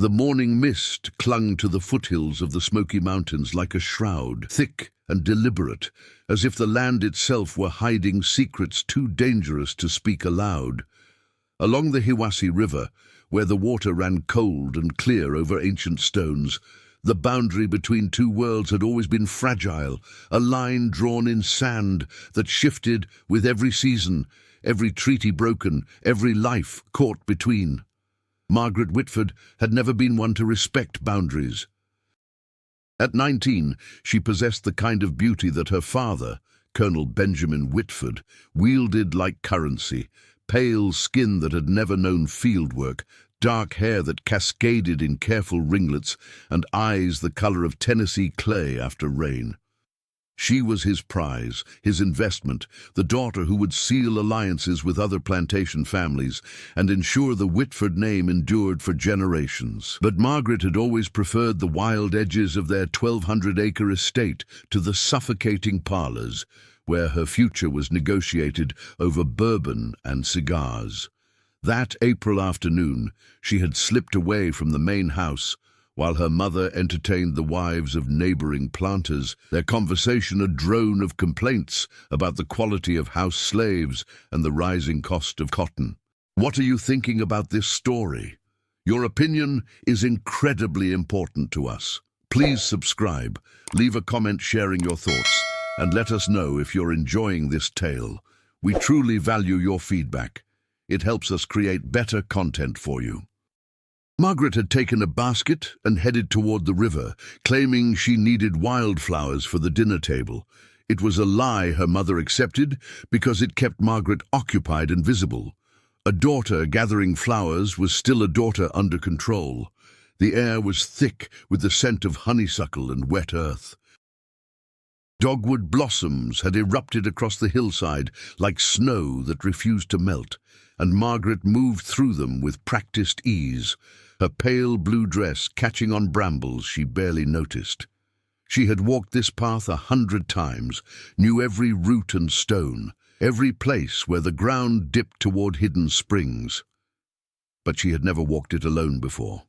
The morning mist clung to the foothills of the Smoky Mountains like a shroud, thick and deliberate, as if the land itself were hiding secrets too dangerous to speak aloud. Along the Hiwassee River, where the water ran cold and clear over ancient stones, the boundary between two worlds had always been fragile, a line drawn in sand that shifted with every season, every treaty broken, every life caught between. Margaret Whitford had never been one to respect boundaries. At 19, she possessed the kind of beauty that her father, Colonel Benjamin Whitford, wielded like currency: pale skin that had never known field work, dark hair that cascaded in careful ringlets, and eyes the color of Tennessee clay after rain. She was his prize, his investment, the daughter who would seal alliances with other plantation families and ensure the Whitford name endured for generations. But Margaret had always preferred the wild edges of their 1,200-acre estate to the suffocating parlors, where her future was negotiated over bourbon and cigars. That April afternoon, she had slipped away from the main house, while her mother entertained the wives of neighboring planters, their conversation a drone of complaints about the quality of house slaves and the rising cost of cotton. What are you thinking about this story? Your opinion is incredibly important to us. Please subscribe, leave a comment sharing your thoughts, and let us know if you're enjoying this tale. We truly value your feedback. It helps us create better content for you. Margaret had taken a basket and headed toward the river, claiming she needed wildflowers for the dinner table. It was a lie her mother accepted because it kept Margaret occupied and visible. A daughter gathering flowers was still a daughter under control. The air was thick with the scent of honeysuckle and wet earth. Dogwood blossoms had erupted across the hillside like snow that refused to melt, and Margaret moved through them with practiced ease, her pale blue dress catching on brambles she barely noticed. She had walked this path 100 times, knew every root and stone, every place where the ground dipped toward hidden springs. But she had never walked it alone before.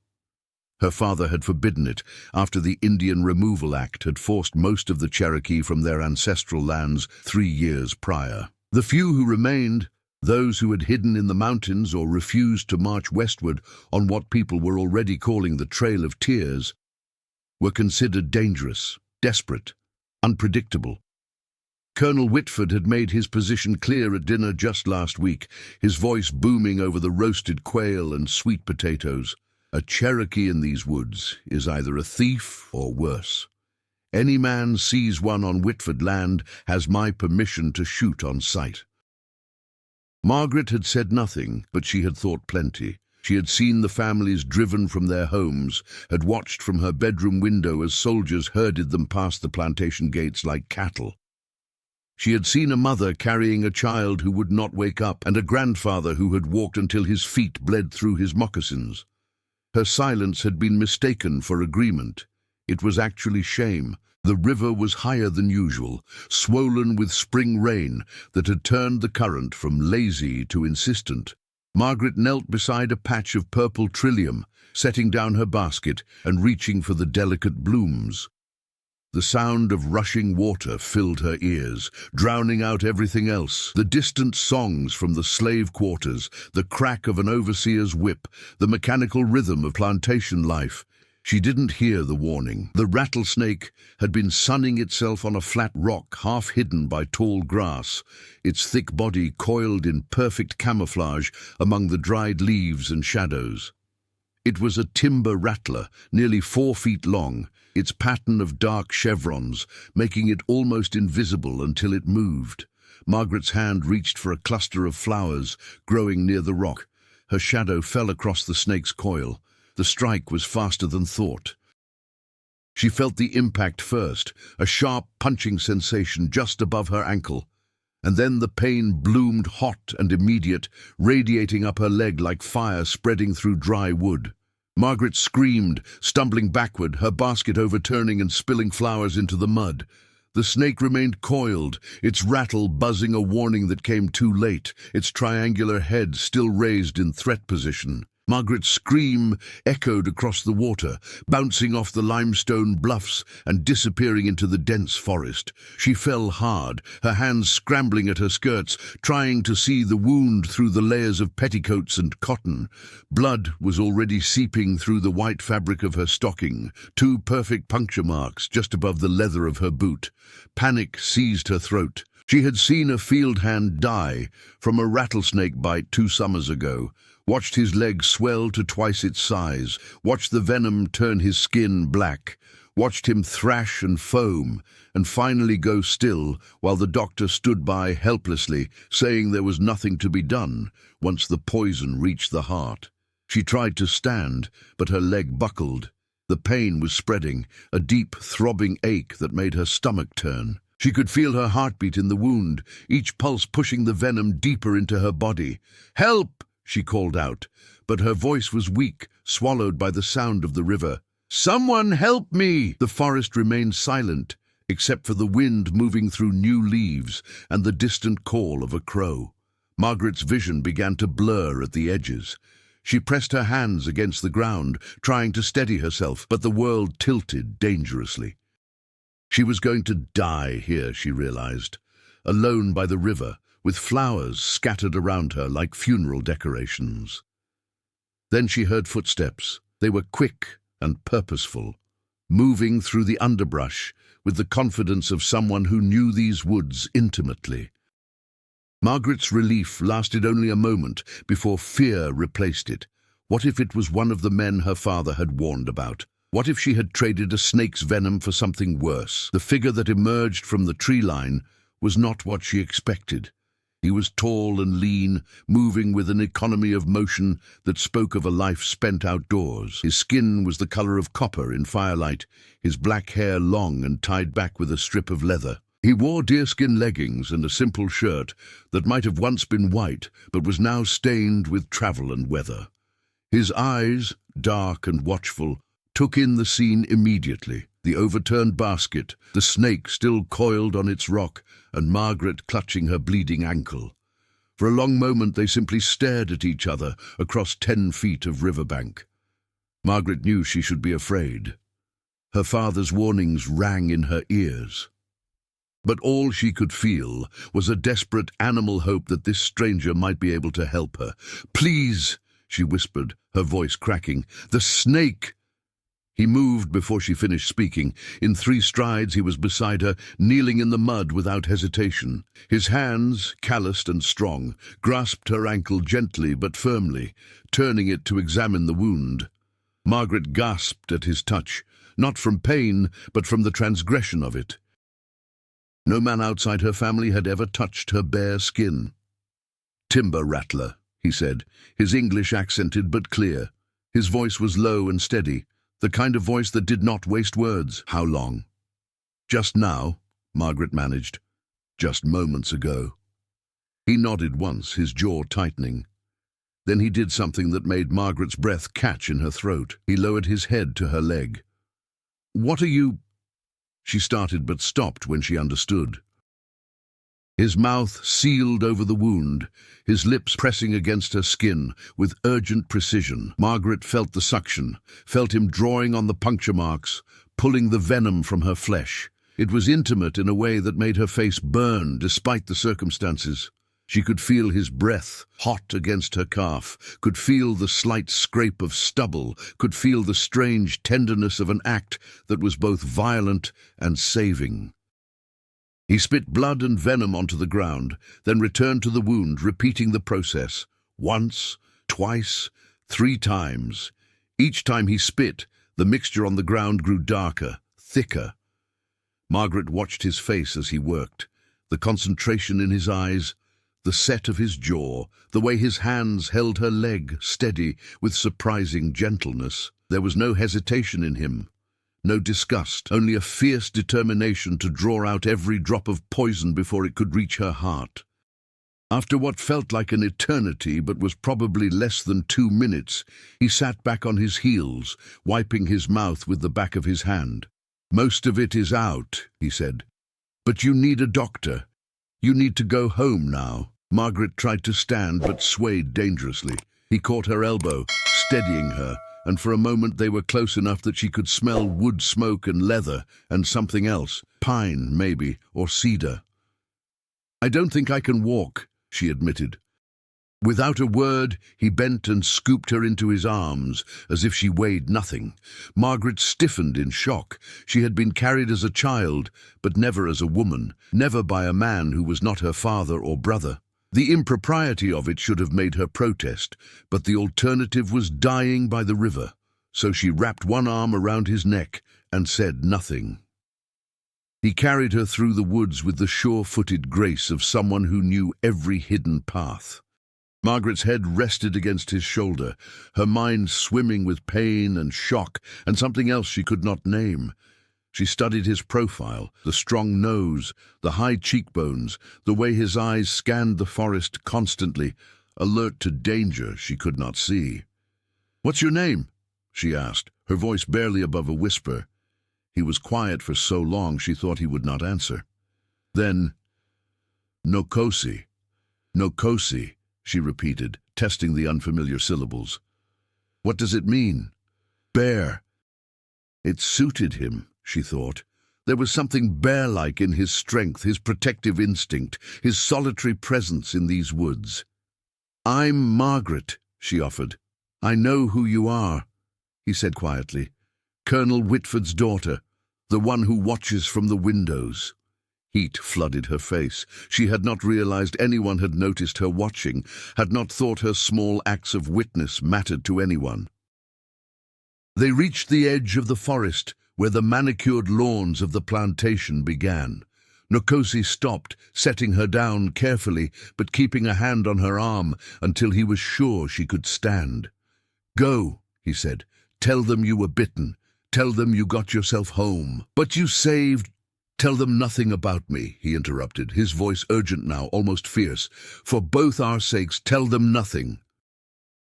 Her father had forbidden it after the Indian Removal Act had forced most of the Cherokee from their ancestral lands 3 years prior. The few who remained, those who had hidden in the mountains or refused to march westward on what people were already calling the Trail of Tears, were considered dangerous, desperate, unpredictable. Colonel Whitford had made his position clear at dinner just last week, his voice booming over the roasted quail and sweet potatoes. A Cherokee in these woods is either a thief or worse. Any man sees one on Whitford land has my permission to shoot on sight. Margaret had said nothing, but she had thought plenty. She had seen the families driven from their homes, had watched from her bedroom window as soldiers herded them past the plantation gates like cattle. She had seen a mother carrying a child who would not wake up, and a grandfather who had walked until his feet bled through his moccasins. Her silence had been mistaken for agreement. It was actually shame. The river was higher than usual, swollen with spring rain that had turned the current from lazy to insistent. Margaret knelt beside a patch of purple trillium, setting down her basket and reaching for the delicate blooms. The sound of rushing water filled her ears, drowning out everything else. The distant songs from the slave quarters, the crack of an overseer's whip, the mechanical rhythm of plantation life. She didn't hear the warning. The rattlesnake had been sunning itself on a flat rock half hidden by tall grass, its thick body coiled in perfect camouflage among the dried leaves and shadows. It was a timber rattler, nearly 4 feet long, its pattern of dark chevrons making it almost invisible until it moved. Margaret's hand reached for a cluster of flowers growing near the rock. Her shadow fell across the snake's coil. The strike was faster than thought. She felt the impact first, a sharp punching sensation just above her ankle, and then the pain bloomed hot and immediate, radiating up her leg like fire spreading through dry wood. Margaret screamed, stumbling backward, her basket overturning and spilling flowers into the mud. The snake remained coiled, its rattle buzzing a warning that came too late, its triangular head still raised in threat position. Margaret's scream echoed across the water, bouncing off the limestone bluffs and disappearing into the dense forest. She fell hard, her hands scrambling at her skirts, trying to see the wound through the layers of petticoats and cotton. Blood was already seeping through the white fabric of her stocking, 2 perfect puncture marks just above the leather of her boot. Panic seized her throat. She had seen a field hand die from a rattlesnake bite 2 summers ago, watched his leg swell to twice its size, watched the venom turn his skin black, watched him thrash and foam, and finally go still while the doctor stood by helplessly, saying there was nothing to be done once the poison reached the heart. She tried to stand, but her leg buckled. The pain was spreading, a deep, throbbing ache that made her stomach turn. She could feel her heartbeat in the wound, each pulse pushing the venom deeper into her body. "Help!" she called out, but her voice was weak, swallowed by the sound of the river. "Someone help me!" The forest remained silent, except for the wind moving through new leaves and the distant call of a crow. Margaret's vision began to blur at the edges. She pressed her hands against the ground, trying to steady herself, but the world tilted dangerously. She was going to die here, she realized, alone by the river, with flowers scattered around her like funeral decorations. Then she heard footsteps. They were quick and purposeful, moving through the underbrush with the confidence of someone who knew these woods intimately. Margaret's relief lasted only a moment before fear replaced it. What if it was one of the men her father had warned about? What if she had traded a snake's venom for something worse? The figure that emerged from the tree line was not what she expected. He was tall and lean, moving with an economy of motion that spoke of a life spent outdoors. His skin was the color of copper in firelight, his black hair long and tied back with a strip of leather. He wore deerskin leggings and a simple shirt that might have once been white, but was now stained with travel and weather. His eyes, dark and watchful, took in the scene immediately. The overturned basket, the snake still coiled on its rock, and Margaret clutching her bleeding ankle. For a long moment they simply stared at each other across 10 feet of riverbank. Margaret knew she should be afraid. Her father's warnings rang in her ears. But all she could feel was a desperate animal hope that this stranger might be able to help her. "Please," she whispered, her voice cracking. "The snake!" He moved before she finished speaking. In 3 strides he was beside her, kneeling in the mud without hesitation. His hands, calloused and strong, grasped her ankle gently but firmly, turning it to examine the wound. Margaret gasped at his touch, not from pain, but from the transgression of it. No man outside her family had ever touched her bare skin. "Timber rattler," he said, his English accented but clear. His voice was low and steady, the kind of voice that did not waste words. "How long?" "Just now," Margaret managed. "Just moments ago." He nodded once, his jaw tightening. Then he did something that made Margaret's breath catch in her throat. He lowered his head to her leg. "What are you—" She started but stopped when she understood. His mouth sealed over the wound, his lips pressing against her skin with urgent precision. Margaret felt the suction, felt him drawing on the puncture marks, pulling the venom from her flesh. It was intimate in a way that made her face burn despite the circumstances. She could feel his breath, hot against her calf, could feel the slight scrape of stubble, could feel the strange tenderness of an act that was both violent and saving. He spit blood and venom onto the ground, then returned to the wound, repeating the process. Once, twice, 3 times. Each time he spit, the mixture on the ground grew darker, thicker. Margaret watched his face as he worked, the concentration in his eyes, the set of his jaw, the way his hands held her leg steady with surprising gentleness. There was no hesitation in him, no disgust, only a fierce determination to draw out every drop of poison before it could reach her heart. After what felt like an eternity but was probably less than 2 minutes, he sat back on his heels, wiping his mouth with the back of his hand. "Most of it is out," he said. "But you need a doctor. You need to go home now." Margaret tried to stand but swayed dangerously. He caught her elbow. steadying her, and for a moment they were close enough that she could smell wood smoke and leather and something else, pine maybe, or cedar. "I don't think I can walk," she admitted. Without a word, he bent and scooped her into his arms, as if she weighed nothing. Margaret stiffened in shock. She had been carried as a child, but never as a woman, never by a man who was not her father or brother. The impropriety of it should have made her protest, but the alternative was dying by the river, so she wrapped one arm around his neck and said nothing. He carried her through the woods with the sure-footed grace of someone who knew every hidden path. Margaret's head rested against his shoulder, her mind swimming with pain and shock and something else she could not name. She studied his profile, the strong nose, the high cheekbones, the way his eyes scanned the forest constantly, alert to danger she could not see. "What's your name?" she asked, her voice barely above a whisper. He was quiet for so long she thought he would not answer. Then, "Nokosi. Nokosi," she repeated, testing the unfamiliar syllables. "What does it mean?" "Bear." It suited him, she thought. There was something bear-like in his strength, his protective instinct, his solitary presence in these woods. "I'm Margaret," she offered. "I know who you are," he said quietly. "Colonel Whitford's daughter, the one who watches from the windows." Heat flooded her face. She had not realized anyone had noticed her watching, had not thought her small acts of witness mattered to anyone. They reached the edge of the forest, where the manicured lawns of the plantation began. Nokosi stopped, setting her down carefully, but keeping a hand on her arm until he was sure she could stand. "Go," he said. "Tell them you were bitten. Tell them you got yourself home. But you saved—" "Tell them nothing about me," he interrupted, his voice urgent now, almost fierce. "For both our sakes, tell them nothing."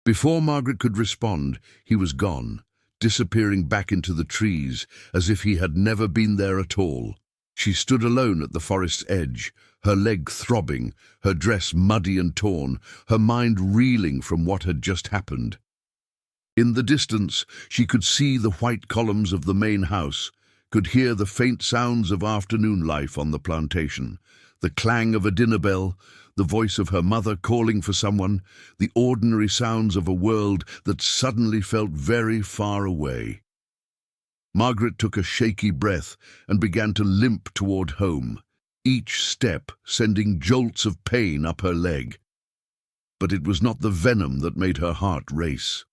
Before Margaret could respond, he was gone, disappearing back into the trees, as if he had never been there at all. She stood alone at the forest's edge, her leg throbbing, her dress muddy and torn, her mind reeling from what had just happened. In the distance, she could see the white columns of the main house, could hear the faint sounds of afternoon life on the plantation, the clang of a dinner bell, the voice of her mother calling for someone, the ordinary sounds of a world that suddenly felt very far away. Margaret took a shaky breath and began to limp toward home, each step sending jolts of pain up her leg. But it was not the venom that made her heart race.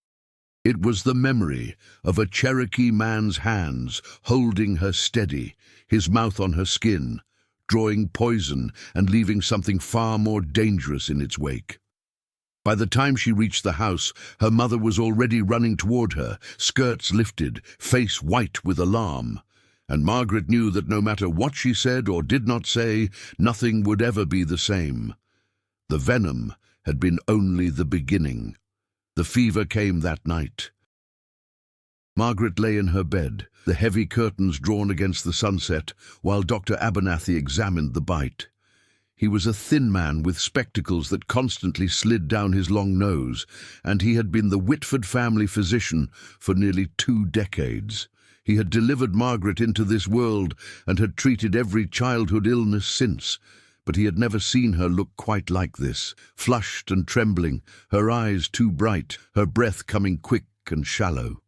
It was the memory of a Cherokee man's hands holding her steady, his mouth on her skin, drawing poison and leaving something far more dangerous in its wake. By the time she reached the house, her mother was already running toward her, skirts lifted, face white with alarm. And Margaret knew that no matter what she said or did not say, nothing would ever be the same. The venom had been only the beginning. The fever came that night. Margaret lay in her bed, the heavy curtains drawn against the sunset, while Dr. Abernathy examined the bite. He was a thin man with spectacles that constantly slid down his long nose, and he had been the Whitford family physician for nearly 2 decades. He had delivered Margaret into this world and had treated every childhood illness since, but he had never seen her look quite like this, flushed and trembling, her eyes too bright, her breath coming quick and shallow.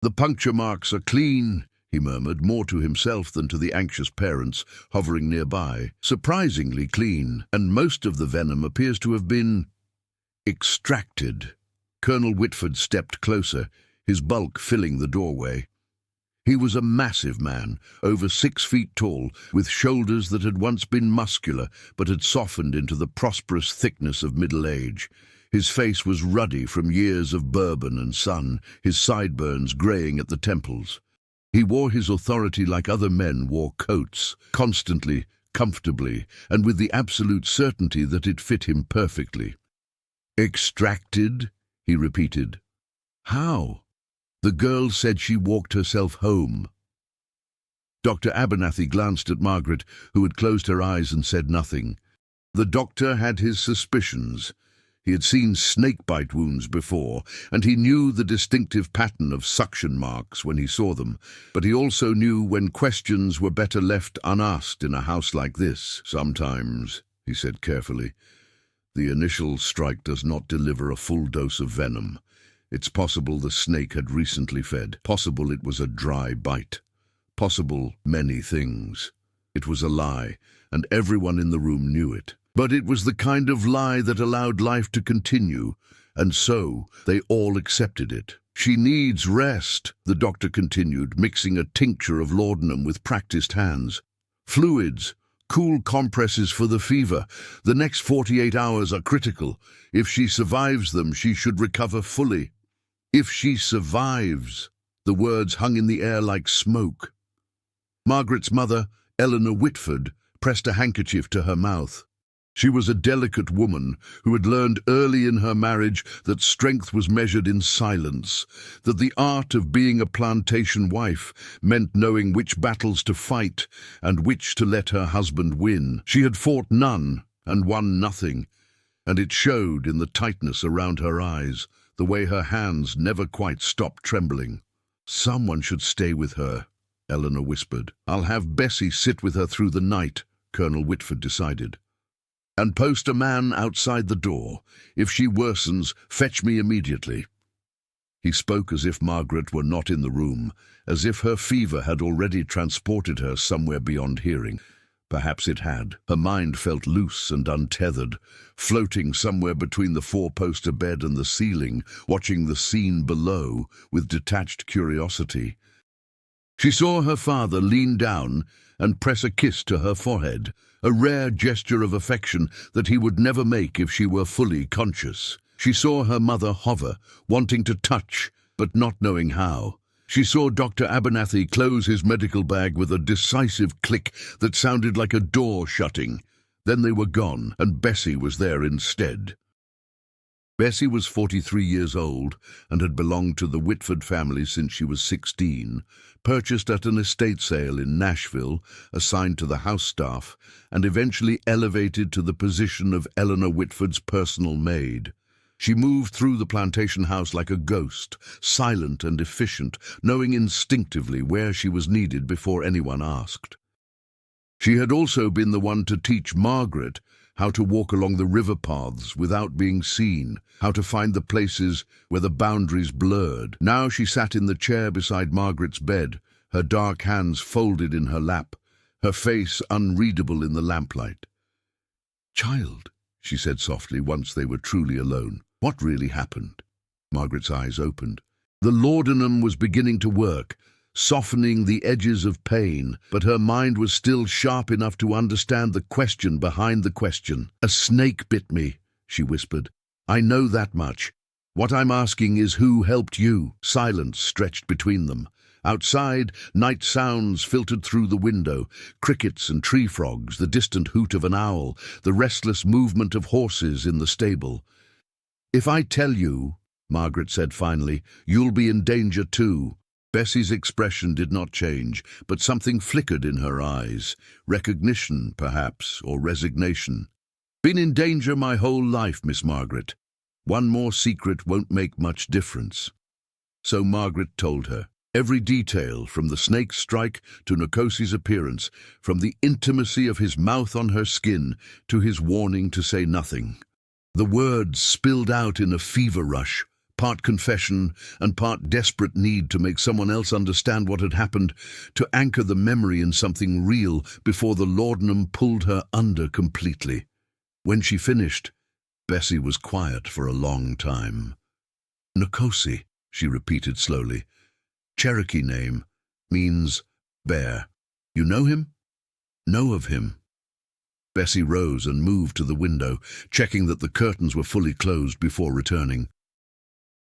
"The puncture marks are clean," he murmured, more to himself than to the anxious parents hovering nearby. "Surprisingly clean, and most of the venom appears to have been extracted." Colonel Whitford stepped closer, his bulk filling the doorway. He was a massive man, over 6 feet tall, with shoulders that had once been muscular but had softened into the prosperous thickness of middle age. His face was ruddy from years of bourbon and sun, his sideburns greying at the temples. He wore his authority like other men wore coats, constantly, comfortably, and with the absolute certainty that it fit him perfectly. "Extracted?" he repeated. "How?" "The girl said she walked herself home." Dr. Abernathy glanced at Margaret, who had closed her eyes and said nothing. The doctor had his suspicions. He had seen snake-bite wounds before, and he knew the distinctive pattern of suction marks when he saw them, but he also knew when questions were better left unasked in a house like this. "Sometimes," he said carefully, "the initial strike does not deliver a full dose of venom. It's possible the snake had recently fed. Possible it was a dry bite. Possible many things. It was a lie, and everyone in the room knew it. But it was the kind of lie that allowed life to continue, and so they all accepted it. She needs rest," the doctor continued, mixing a tincture of laudanum with practiced hands. "Fluids, cool compresses for the fever. The next 48 hours are critical. If she survives them, she should recover fully." If she survives. The words hung in the air like smoke. Margaret's mother, Eleanor Whitford, pressed a handkerchief to her mouth. She was a delicate woman who had learned early in her marriage that strength was measured in silence, that the art of being a plantation wife meant knowing which battles to fight and which to let her husband win. She had fought none and won nothing, and it showed in the tightness around her eyes, the way her hands never quite stopped trembling. "Someone should stay with her," Eleanor whispered. "I'll have Bessie sit with her through the night," Colonel Whitford decided. "And post a man outside the door. If she worsens, fetch me immediately." He spoke as if Margaret were not in the room, as if her fever had already transported her somewhere beyond hearing. Perhaps it had. Her mind felt loose and untethered, floating somewhere between the four-poster bed and the ceiling, watching the scene below with detached curiosity. She saw her father lean down and press a kiss to her forehead, a rare gesture of affection that he would never make if she were fully conscious. She saw her mother hover, wanting to touch, but not knowing how. She saw Dr. Abernathy close his medical bag with a decisive click that sounded like a door shutting. Then they were gone, and Bessie was there instead. Bessie was 43 years old and had belonged to the Whitford family since she was 16, purchased at an estate sale in Nashville, assigned to the house staff, and eventually elevated to the position of Eleanor Whitford's personal maid. She moved through the plantation house like a ghost, silent and efficient, knowing instinctively where she was needed before anyone asked. She had also been the one to teach Margaret how to walk along the river paths without being seen, how to find the places where the boundaries blurred. Now she sat in the chair beside Margaret's bed, her dark hands folded in her lap, her face unreadable in the lamplight. "Child," she said softly once they were truly alone, "what really happened?" Margaret's eyes opened. The laudanum was beginning to work, softening the edges of pain, but her mind was still sharp enough to understand the question behind the question. "A snake bit me," she whispered. "I know that much. What I'm asking is who helped you?" Silence stretched between them. Outside, night sounds filtered through the window, crickets and tree frogs, the distant hoot of an owl, the restless movement of horses in the stable. "If I tell you," Margaret said finally, "you'll be in danger too." Bessie's expression did not change, but something flickered in her eyes. Recognition, perhaps, or resignation. "Been in danger my whole life, Miss Margaret. One more secret won't make much difference." So Margaret told her. Every detail, from the snake's strike to Nkosi's appearance, from the intimacy of his mouth on her skin to his warning to say nothing. The words spilled out in a fever rush, part confession and part desperate need to make someone else understand what had happened, to anchor the memory in something real before the laudanum pulled her under completely. When she finished, Bessie was quiet for a long time. "Nkosi," she repeated slowly. "Cherokee name, means bear. You know him?" "Know of him." Bessie rose and moved to the window, checking that the curtains were fully closed before returning.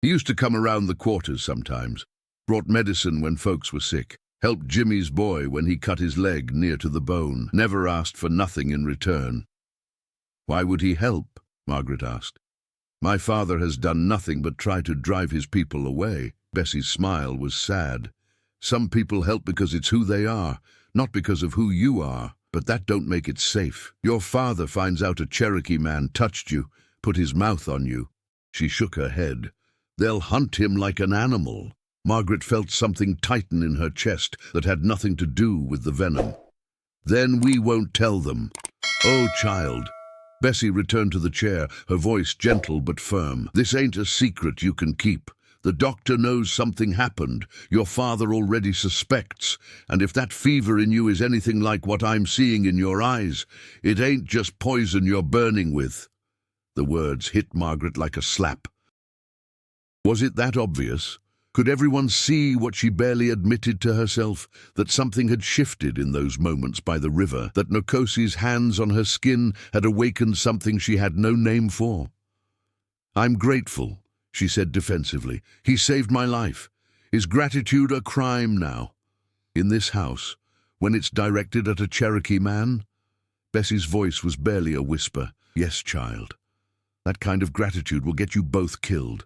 "He used to come around the quarters sometimes, brought medicine when folks were sick, helped Jimmy's boy when he cut his leg near to the bone, never asked for nothing in return." "Why would he help?" Margaret asked. "My father has done nothing but try to drive his people away." Bessie's smile was sad. "Some people help because it's who they are, not because of who you are, but that don't make it safe. Your father finds out a Cherokee man touched you, put his mouth on you." She shook her head. "They'll hunt him like an animal." Margaret felt something tighten in her chest that had nothing to do with the venom. "Then we won't tell them." "Oh, child." Bessie returned to the chair, her voice gentle but firm. "This ain't a secret you can keep. The doctor knows something happened. Your father already suspects. And if that fever in you is anything like what I'm seeing in your eyes, it ain't just poison you're burning with." The words hit Margaret like a slap. Was it that obvious? Could everyone see what she barely admitted to herself, that something had shifted in those moments by the river, that Nokosi's hands on her skin had awakened something she had no name for? "I'm grateful," she said defensively. "He saved my life. Is gratitude a crime now? In this house, when it's directed at a Cherokee man?" Bessie's voice was barely a whisper. "Yes, child. That kind of gratitude will get you both killed."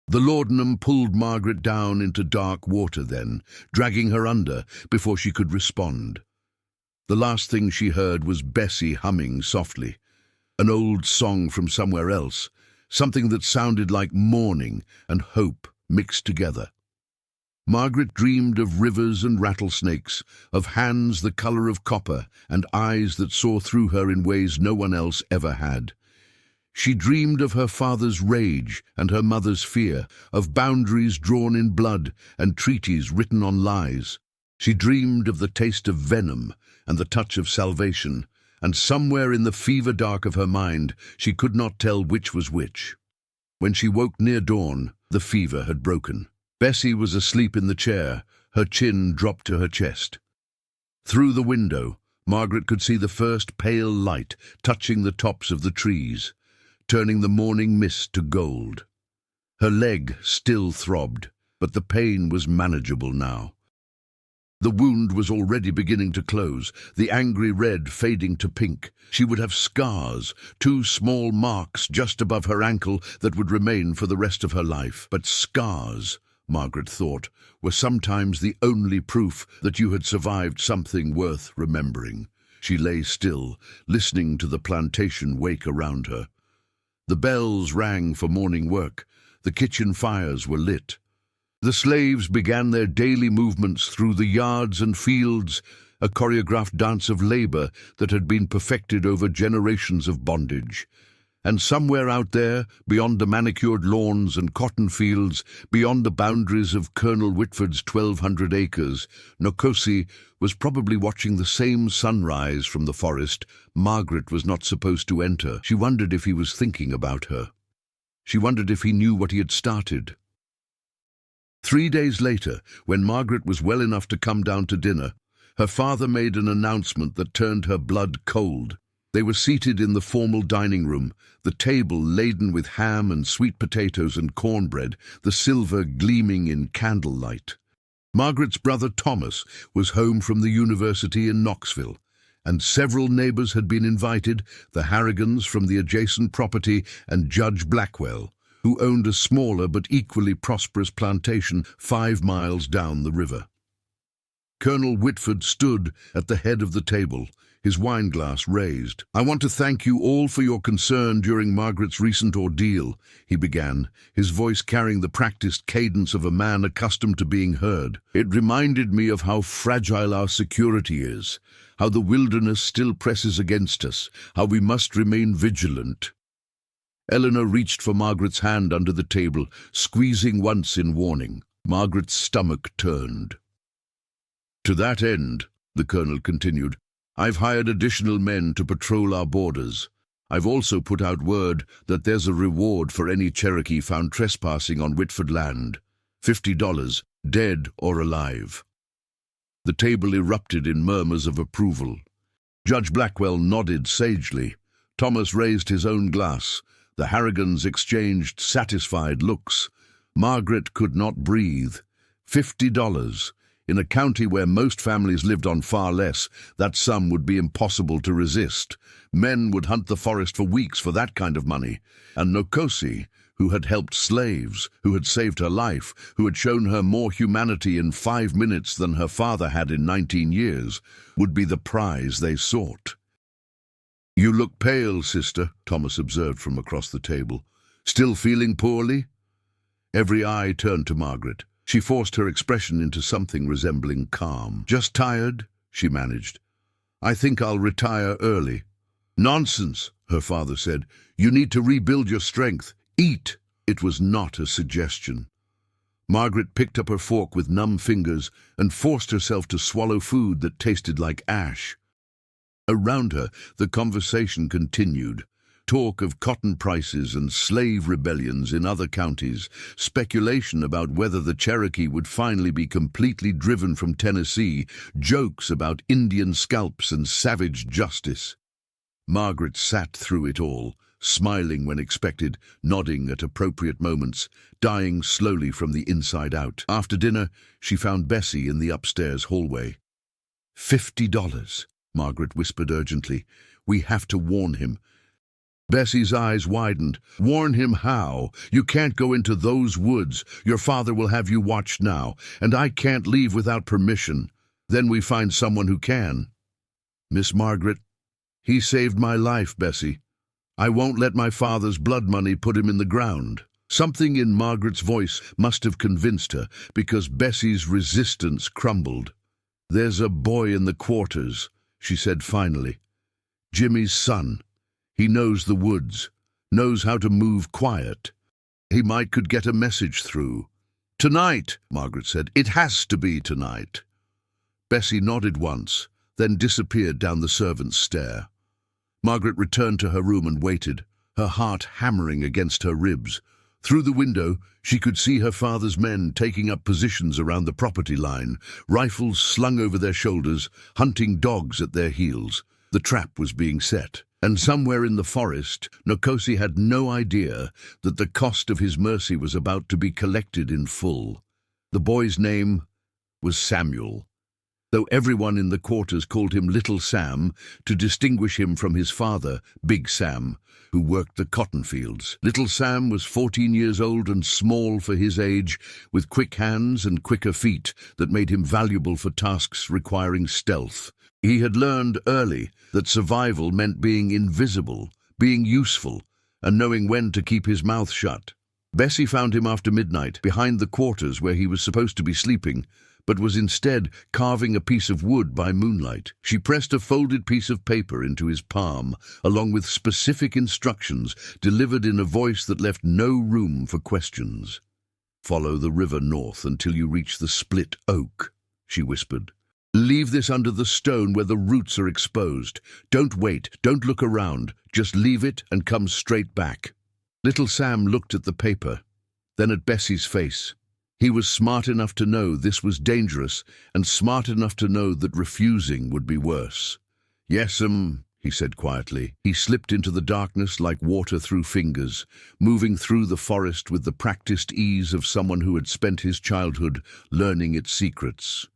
The laudanum pulled Margaret down into dark water then, dragging her under before she could respond. The last thing she heard was Bessie humming softly, an old song from somewhere else, something that sounded like mourning and hope mixed together. Margaret dreamed of rivers and rattlesnakes, of hands the color of copper and eyes that saw through her in ways no one else ever had. She dreamed of her father's rage and her mother's fear, of boundaries drawn in blood and treaties written on lies. She dreamed of the taste of venom and the touch of salvation, and somewhere in the fever dark of her mind she could not tell which was which. When she woke near dawn, the fever had broken. Bessie was asleep in the chair, her chin dropped to her chest. Through the window, Margaret could see the first pale light touching the tops of the trees, turning the morning mist to gold. Her leg still throbbed, but the pain was manageable now. The wound was already beginning to close, the angry red fading to pink. She would have scars, 2 small marks just above her ankle that would remain for the rest of her life. But scars, Margaret thought, were sometimes the only proof that you had survived something worth remembering. She lay still, listening to the plantation wake around her. The bells rang for morning work. The kitchen fires were lit. The slaves began their daily movements through the yards and fields, a choreographed dance of labor that had been perfected over generations of bondage. And somewhere out there, beyond the manicured lawns and cotton fields, beyond the boundaries of Colonel Whitford's 1,200 acres, Nokosi was probably watching the same sunrise from the forest Margaret was not supposed to enter. She wondered if he was thinking about her. She wondered if he knew what he had started. 3 days later, when Margaret was well enough to come down to dinner, her father made an announcement that turned her blood cold. They were seated in the formal dining room, the table laden with ham and sweet potatoes and cornbread, the silver gleaming in candlelight. Margaret's brother Thomas was home from the university in Knoxville, and several neighbors had been invited, the Harrigans from the adjacent property and Judge Blackwell, who owned a smaller but equally prosperous plantation 5 miles down the river. Colonel Whitford stood at the head of the table, his wineglass raised. "I want to thank you all for your concern during Margaret's recent ordeal," he began, his voice carrying the practiced cadence of a man accustomed to being heard. "It reminded me of how fragile our security is, how the wilderness still presses against us, how we must remain vigilant." Eleanor reached for Margaret's hand under the table, squeezing once in warning. Margaret's stomach turned. "To that end," the colonel continued, "I've hired additional men to patrol our borders. I've also put out word that there's a reward for any Cherokee found trespassing on Whitford land. $50, dead or alive." The table erupted in murmurs of approval. Judge Blackwell nodded sagely. Thomas raised his own glass. The Harrigans exchanged satisfied looks. Margaret could not breathe. $50. In a county where most families lived on far less, that sum would be impossible to resist. Men would hunt the forest for weeks for that kind of money. And Nokosi, who had helped slaves, who had saved her life, who had shown her more humanity in 5 minutes than her father had in 19 years, would be the prize they sought. "You look pale, sister," Thomas observed from across the table. "Still feeling poorly?" Every eye turned to Margaret. She forced her expression into something resembling calm. "Just tired," she managed. "I think I'll retire early." "Nonsense," her father said. "You need to rebuild your strength. Eat." It was not a suggestion. Margaret picked up her fork with numb fingers and forced herself to swallow food that tasted like ash. Around her, the conversation continued. Talk of cotton prices and slave rebellions in other counties, speculation about whether the Cherokee would finally be completely driven from Tennessee, jokes about Indian scalps and savage justice. Margaret sat through it all, smiling when expected, nodding at appropriate moments, dying slowly from the inside out. After dinner, she found Bessie in the upstairs hallway. $50, Margaret whispered urgently. "We have to warn him." Bessie's eyes widened. "Warn him how? You can't go into those woods. Your father will have you watched now, and I can't leave without permission. Then we find someone who can." "Miss Margaret, he saved my life, Bessie. I won't let my father's blood money put him in the ground." Something in Margaret's voice must have convinced her, because Bessie's resistance crumbled. "There's a boy in the quarters," she said finally. "Jimmy's son. He knows the woods, knows how to move quiet. He could get a message through." "Tonight," Margaret said. "It has to be tonight." Bessie nodded once, then disappeared down the servants' stair. Margaret returned to her room and waited, her heart hammering against her ribs. Through the window, she could see her father's men taking up positions around the property line, rifles slung over their shoulders, hunting dogs at their heels. The trap was being set, and somewhere in the forest, Nkosi had no idea that the cost of his mercy was about to be collected in full. The boy's name was Samuel, though everyone in the quarters called him Little Sam to distinguish him from his father, Big Sam, who worked the cotton fields. Little Sam was 14 years old and small for his age, with quick hands and quicker feet that made him valuable for tasks requiring stealth. He had learned early that survival meant being invisible, being useful, and knowing when to keep his mouth shut. Bessie found him after midnight, behind the quarters where he was supposed to be sleeping, but was instead carving a piece of wood by moonlight. She pressed a folded piece of paper into his palm, along with specific instructions delivered in a voice that left no room for questions. "Follow the river north until you reach the split oak," she whispered. "Leave this under the stone where the roots are exposed. Don't wait, don't look around, just leave it and come straight back." Little Sam looked at the paper, then at Bessie's face. He was smart enough to know this was dangerous, and smart enough to know that refusing would be worse. "Yes'm," he said quietly. He slipped into the darkness like water through fingers, moving through the forest with the practiced ease of someone who had spent his childhood learning its secrets.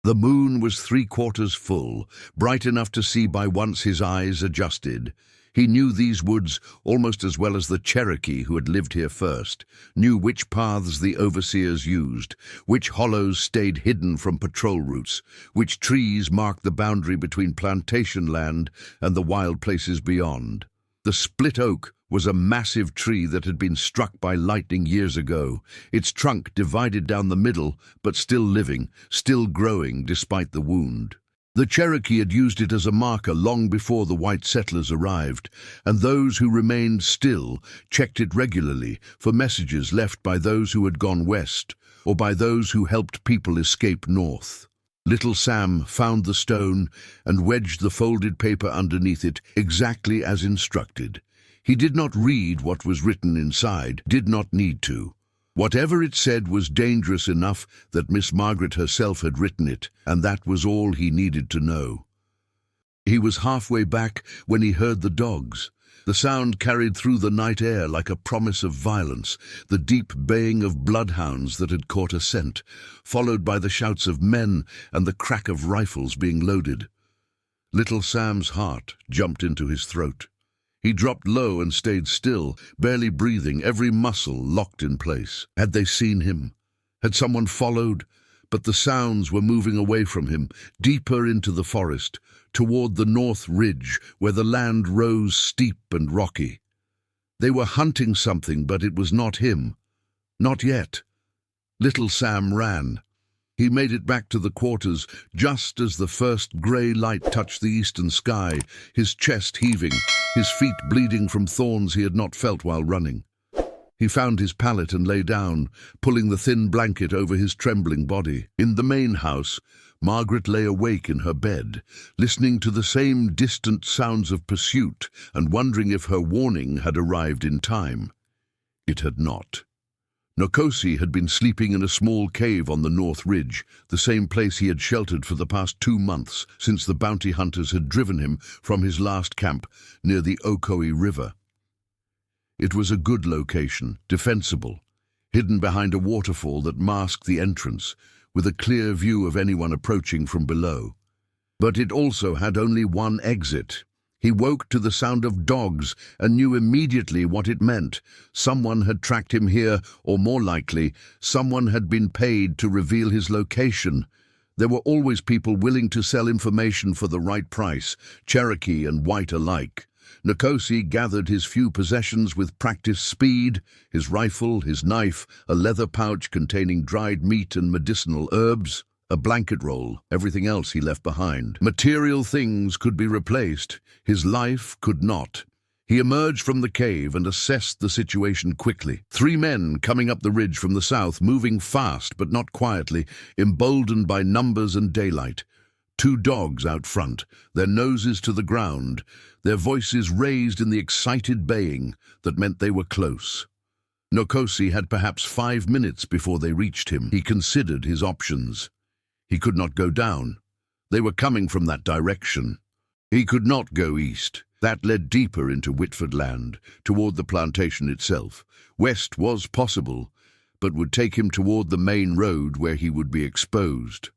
The moon was 3/4 full, bright enough to see by once his eyes adjusted. He knew these woods almost as well as the Cherokee who had lived here first, knew which paths the overseers used, which hollows stayed hidden from patrol routes, which trees marked the boundary between plantation land and the wild places beyond. The split oak was a massive tree that had been struck by lightning years ago, its trunk divided down the middle, but still living, still growing despite the wound. The Cherokee had used it as a marker long before the white settlers arrived, and those who remained still checked it regularly for messages left by those who had gone west or by those who helped people escape north. Little Sam found the stone and wedged the folded paper underneath it exactly as instructed. He did not read what was written inside, did not need to. Whatever it said was dangerous enough that Miss Margaret herself had written it, and that was all he needed to know. He was halfway back when he heard the dogs. The sound carried through the night air like a promise of violence, the deep baying of bloodhounds that had caught a scent, followed by the shouts of men and the crack of rifles being loaded. Little Sam's heart jumped into his throat. He dropped low and stayed still, barely breathing, every muscle locked in place. Had they seen him? Had someone followed? but the sounds were moving away from him, deeper into the forest, toward the north ridge, where the land rose steep and rocky. They were hunting something, but it was not him. Not yet. Little Sam ran. He made it back to the quarters just as the first grey light touched the eastern sky, his chest heaving, his feet bleeding from thorns he had not felt while running. He found his pallet and lay down, pulling the thin blanket over his trembling body. In the main house, Margaret lay awake in her bed, listening to the same distant sounds of pursuit and wondering if her warning had arrived in time. It had not. Nkosi had been sleeping in a small cave on the north ridge, the same place he had sheltered for the past 2 months since the bounty hunters had driven him from his last camp near the Ocoee River. It was a good location, defensible, hidden behind a waterfall that masked the entrance, with a clear view of anyone approaching from below. But it also had only one exit. He woke to the sound of dogs and knew immediately what it meant. Someone had tracked him here, or more likely, someone had been paid to reveal his location. There were always people willing to sell information for the right price, Cherokee and white alike. Nkosi gathered his few possessions with practiced speed, his rifle, his knife, a leather pouch containing dried meat and medicinal herbs, a blanket roll, everything else he left behind. Material things could be replaced, his life could not. He emerged from the cave and assessed the situation quickly. 3 men coming up the ridge from the south, moving fast but not quietly, emboldened by numbers and daylight. 2 dogs out front, their noses to the ground, their voices raised in the excited baying that meant they were close. Nkosi had perhaps 5 minutes before they reached him. He considered his options. He could not go down. They were coming from that direction. He could not go east. That led deeper into Whitford land, toward the plantation itself. West was possible, but would take him toward the main road where he would be exposed.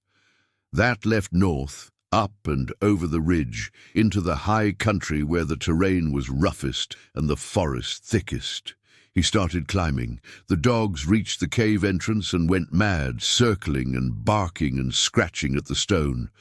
That left north, up and over the ridge, into the high country where the terrain was roughest and the forest thickest. He started climbing. The dogs reached the cave entrance and went mad, circling and barking and scratching at the stone.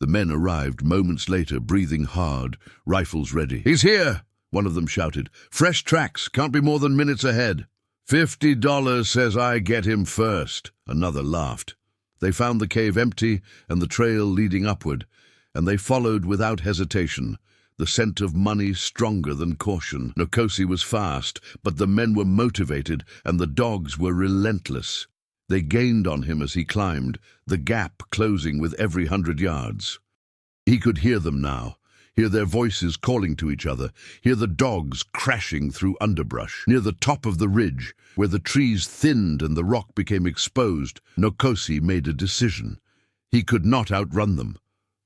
The men arrived moments later, breathing hard, rifles ready. "He's here!" one of them shouted. "Fresh tracks, can't be more than minutes ahead." $50 says I get him first," another laughed. They found the cave empty and the trail leading upward, and they followed without hesitation, the scent of money stronger than caution. Nkosi was fast, but the men were motivated, and the dogs were relentless. They gained on him as he climbed, the gap closing with every 100 yards. He could hear them now, hear their voices calling to each other, hear the dogs crashing through underbrush. Near the top of the ridge, where the trees thinned and the rock became exposed, Nkosi made a decision. He could not outrun them,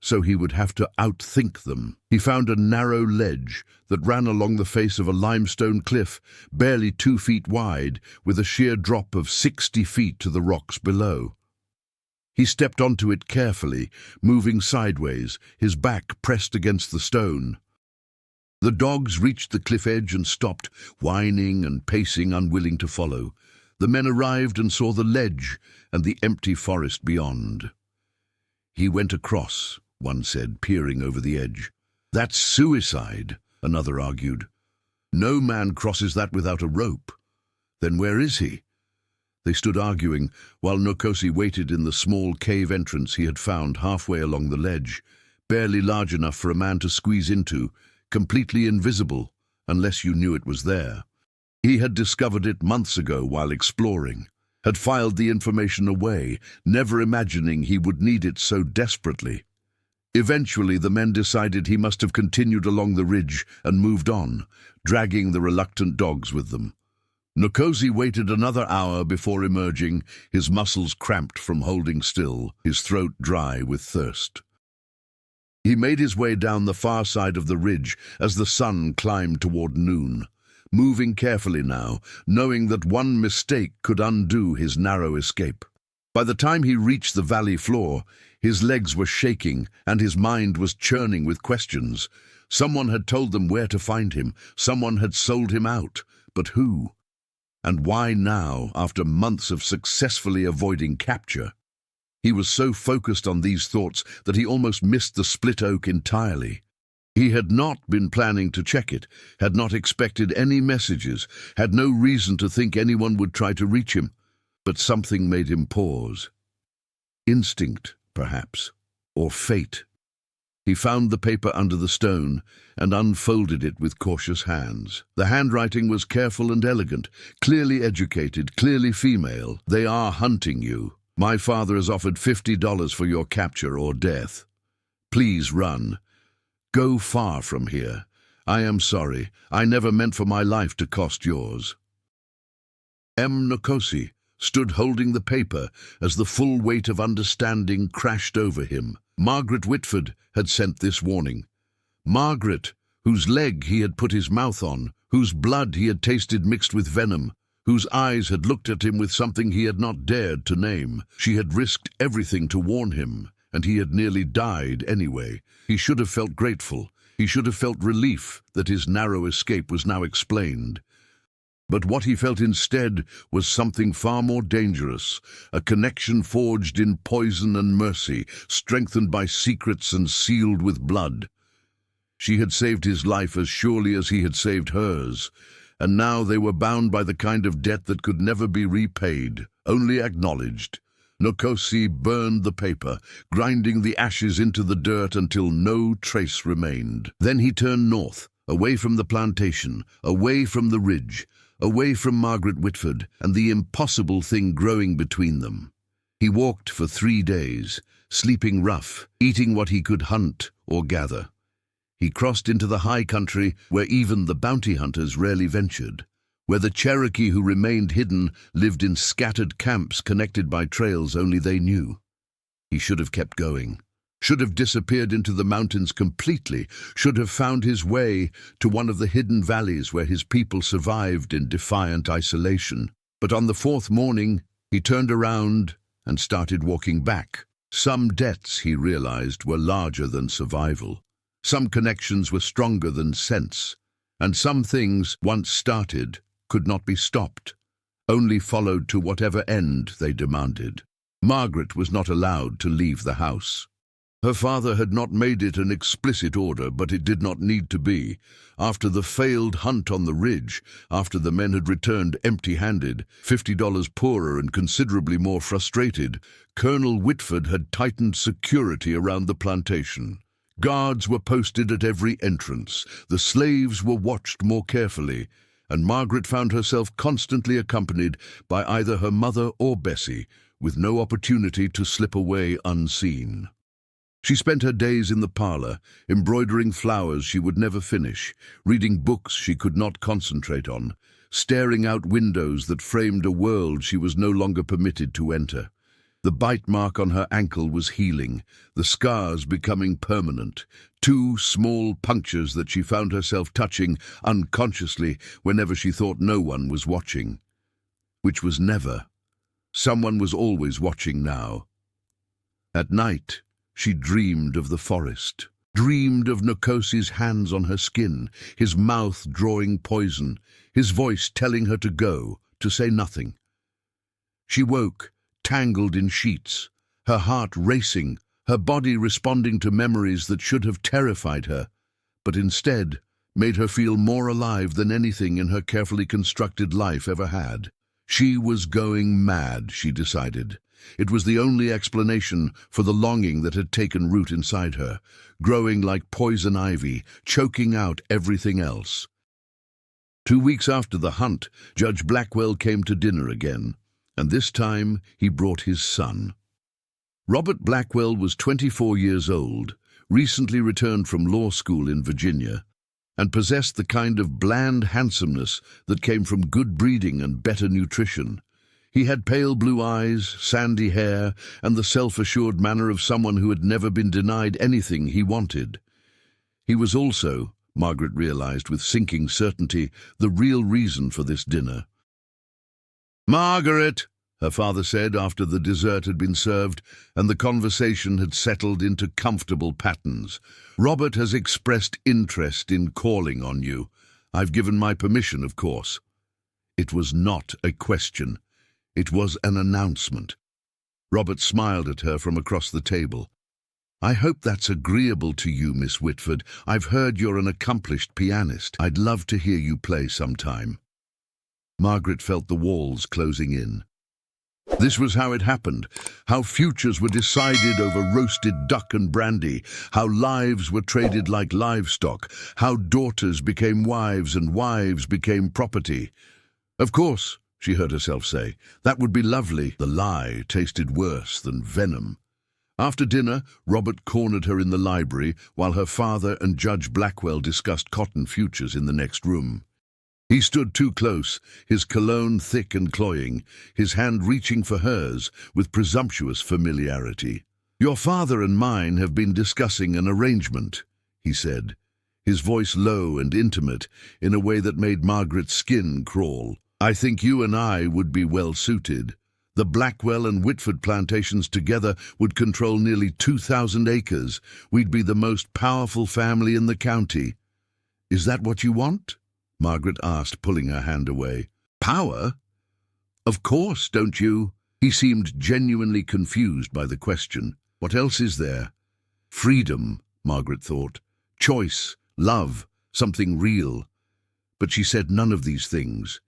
so he would have to outthink them. He found a narrow ledge that ran along the face of a limestone cliff, barely 2 feet wide, with a sheer drop of 60 feet to the rocks below. He stepped onto it carefully, moving sideways, his back pressed against the stone. The dogs reached the cliff edge and stopped, whining and pacing, unwilling to follow. The men arrived and saw the ledge and the empty forest beyond. "He went across," one said, peering over the edge. "That's suicide," another argued. "No man crosses that without a rope." "Then where is he?" They stood arguing, while Nkosi waited in the small cave entrance he had found halfway along the ledge, barely large enough for a man to squeeze into, completely invisible, unless you knew it was there. He had discovered it months ago while exploring, had filed the information away, never imagining he would need it so desperately. Eventually, the men decided he must have continued along the ridge and moved on, dragging the reluctant dogs with them. Nkosi waited another hour before emerging, his muscles cramped from holding still, his throat dry with thirst. He made his way down the far side of the ridge as the sun climbed toward noon, moving carefully now, knowing that one mistake could undo his narrow escape. By the time he reached the valley floor, his legs were shaking and his mind was churning with questions. Someone had told them where to find him, someone had sold him out, but who? And why now, after months of successfully avoiding capture? He was so focused on these thoughts that he almost missed the split oak entirely. He had not been planning to check it, had not expected any messages, had no reason to think anyone would try to reach him. But something made him pause. Instinct, perhaps, or fate. He found the paper under the stone and unfolded it with cautious hands. The handwriting was careful and elegant, clearly educated, clearly female. "They are hunting you. My father has offered $50 for your capture or death. Please run. Go far from here. I am sorry. I never meant for my life to cost yours." Nkosi stood holding the paper as the full weight of understanding crashed over him. Margaret Whitford had sent this warning. Margaret, whose leg he had put his mouth on, whose blood he had tasted mixed with venom, whose eyes had looked at him with something he had not dared to name. She had risked everything to warn him, and he had nearly died anyway. He should have felt grateful. He should have felt relief that his narrow escape was now explained. But what he felt instead was something far more dangerous, a connection forged in poison and mercy, strengthened by secrets and sealed with blood. She had saved his life as surely as he had saved hers, and now they were bound by the kind of debt that could never be repaid, only acknowledged. Nkosi burned the paper, grinding the ashes into the dirt until no trace remained. Then he turned north, away from the plantation, away from the ridge, away from Margaret Whitford and the impossible thing growing between them. He walked for 3 days, sleeping rough, eating what he could hunt or gather. He crossed into the high country where even the bounty hunters rarely ventured, where the Cherokee who remained hidden lived in scattered camps connected by trails only they knew. He should have kept going, should have disappeared into the mountains completely, should have found his way to one of the hidden valleys where his people survived in defiant isolation. But on the 4th morning, he turned around and started walking back. Some debts, he realized, were larger than survival. Some connections were stronger than sense, and some things, once started, could not be stopped, only followed to whatever end they demanded. Margaret was not allowed to leave the house. Her father had not made it an explicit order, but it did not need to be. After the failed hunt on the ridge, after the men had returned empty-handed, $50 poorer and considerably more frustrated, Colonel Whitford had tightened security around the plantation. Guards were posted at every entrance, the slaves were watched more carefully, and Margaret found herself constantly accompanied by either her mother or Bessie, with no opportunity to slip away unseen. She spent her days in the parlor, embroidering flowers she would never finish, reading books she could not concentrate on, staring out windows that framed a world she was no longer permitted to enter. The bite mark on her ankle was healing, the scars becoming permanent, 2 small punctures that she found herself touching unconsciously whenever she thought no one was watching. Which was never. Someone was always watching now. At night, she dreamed of the forest, dreamed of Nkosi's hands on her skin, his mouth drawing poison, his voice telling her to go, to say nothing. She woke, tangled in sheets, her heart racing, her body responding to memories that should have terrified her, but instead made her feel more alive than anything in her carefully constructed life ever had. She was going mad, she decided. It was the only explanation for the longing that had taken root inside her, growing like poison ivy, choking out everything else. 2 weeks after the hunt, Judge Blackwell came to dinner again, and this time he brought his son. Robert Blackwell was 24 years old, recently returned from law school in Virginia, and possessed the kind of bland handsomeness that came from good breeding and better nutrition. He had pale blue eyes, sandy hair, and the self-assured manner of someone who had never been denied anything he wanted. He was also, Margaret realized with sinking certainty, the real reason for this dinner. "Margaret," her father said after the dessert had been served and the conversation had settled into comfortable patterns, "Robert has expressed interest in calling on you. I've given my permission, of course." It was not a question. It was an announcement. Robert smiled at her from across the table. "I hope that's agreeable to you, Miss Whitford. I've heard you're an accomplished pianist. I'd love to hear you play sometime." Margaret felt the walls closing in. This was how it happened, how futures were decided over roasted duck and brandy, how lives were traded like livestock, how daughters became wives and wives became property. "Of course," she heard herself say, "that would be lovely." The lie tasted worse than venom. After dinner, Robert cornered her in the library while her father and Judge Blackwell discussed cotton futures in the next room. He stood too close, his cologne thick and cloying, his hand reaching for hers with presumptuous familiarity. "Your father and mine have been discussing an arrangement," he said, his voice low and intimate in a way that made Margaret's skin crawl. "I think you and I would be well suited. The Blackwell and Whitford plantations together would control nearly 2,000 acres. We'd be the most powerful family in the county." "Is that what you want?" Margaret asked, pulling her hand away. "Power? Of course, don't you?" He seemed genuinely confused by the question. "What else is there?" "Freedom," Margaret thought. "Choice, love, something real." But she said none of these things.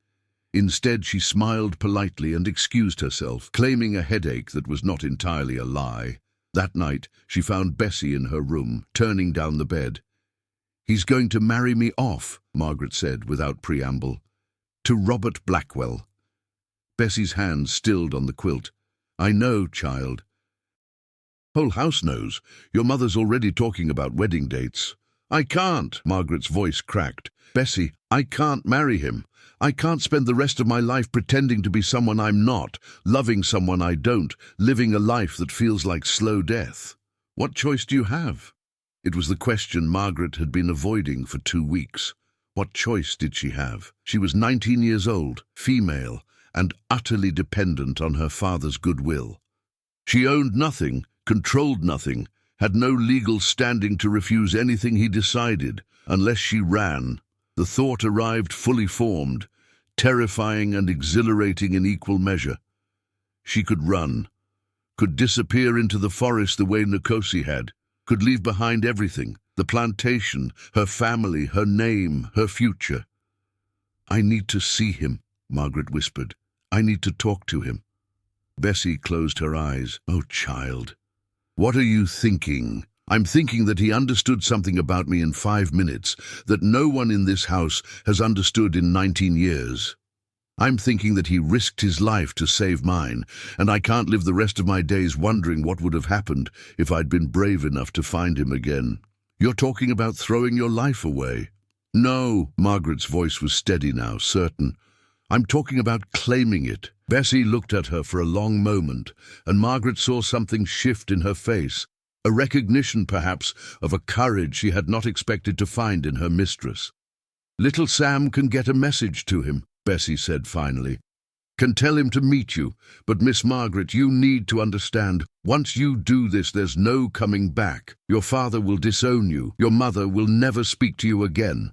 Instead, she smiled politely and excused herself, claiming a headache that was not entirely a lie. That night, she found Bessie in her room, turning down the bed. "He's going to marry me off," Margaret said without preamble. "To Robert Blackwell." Bessie's hand stilled on the quilt. "I know, child." "Whole house knows. Your mother's already talking about wedding dates." "I can't," Margaret's voice cracked. "Bessie, I can't marry him. I can't spend the rest of my life pretending to be someone I'm not, loving someone I don't, living a life that feels like slow death. What choice do you have?" It was the question Margaret had been avoiding for 2 weeks. What choice did she have? She was 19 years old, female, and utterly dependent on her father's goodwill. She owned nothing, controlled nothing, had no legal standing to refuse anything he decided, unless she ran. The thought arrived fully formed, terrifying and exhilarating in equal measure. She could run, could disappear into the forest the way Nkosi had, could leave behind everything, the plantation, her family, her name, her future. "I need to see him," Margaret whispered. "I need to talk to him." Bessie closed her eyes. "Oh, child, what are you thinking?" "I'm thinking that he understood something about me in 5 minutes that no one in this house has understood in 19 years. I'm thinking that he risked his life to save mine, and I can't live the rest of my days wondering what would have happened if I'd been brave enough to find him again." "You're talking about throwing your life away." "No," Margaret's voice was steady now, certain. "I'm talking about claiming it." Bessie looked at her for a long moment, and Margaret saw something shift in her face. A recognition, perhaps, of a courage she had not expected to find in her mistress. "Little Sam can get a message to him," Bessie said finally. "Can tell him to meet you. But Miss Margaret, you need to understand, once you do this, there's no coming back. Your father will disown you. Your mother will never speak to you again.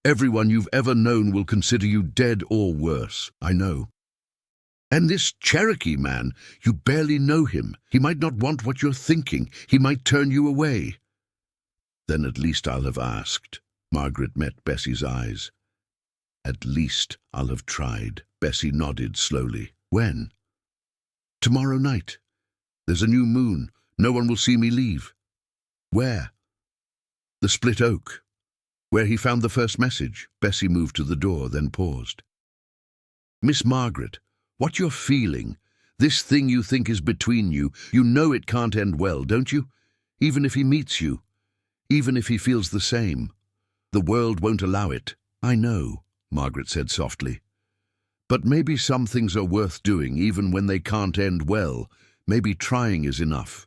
Everyone you've ever known will consider you dead or worse. I know. And this Cherokee man, you barely know him. He might not want what you're thinking. He might turn you away." "Then at least I'll have asked." Margaret met Bessie's eyes. "At least I'll have tried." Bessie nodded slowly. "When?" "Tomorrow night. There's a new moon. No one will see me leave." "Where?" "The Split Oak." "Where he found the first message." Bessie moved to the door, then paused. "Miss Margaret, what you're feeling, this thing you think is between you, you know it can't end well, don't you? Even if he meets you, even if he feels the same. The world won't allow it." "I know," Margaret said softly. "But maybe some things are worth doing even when they can't end well. Maybe trying is enough."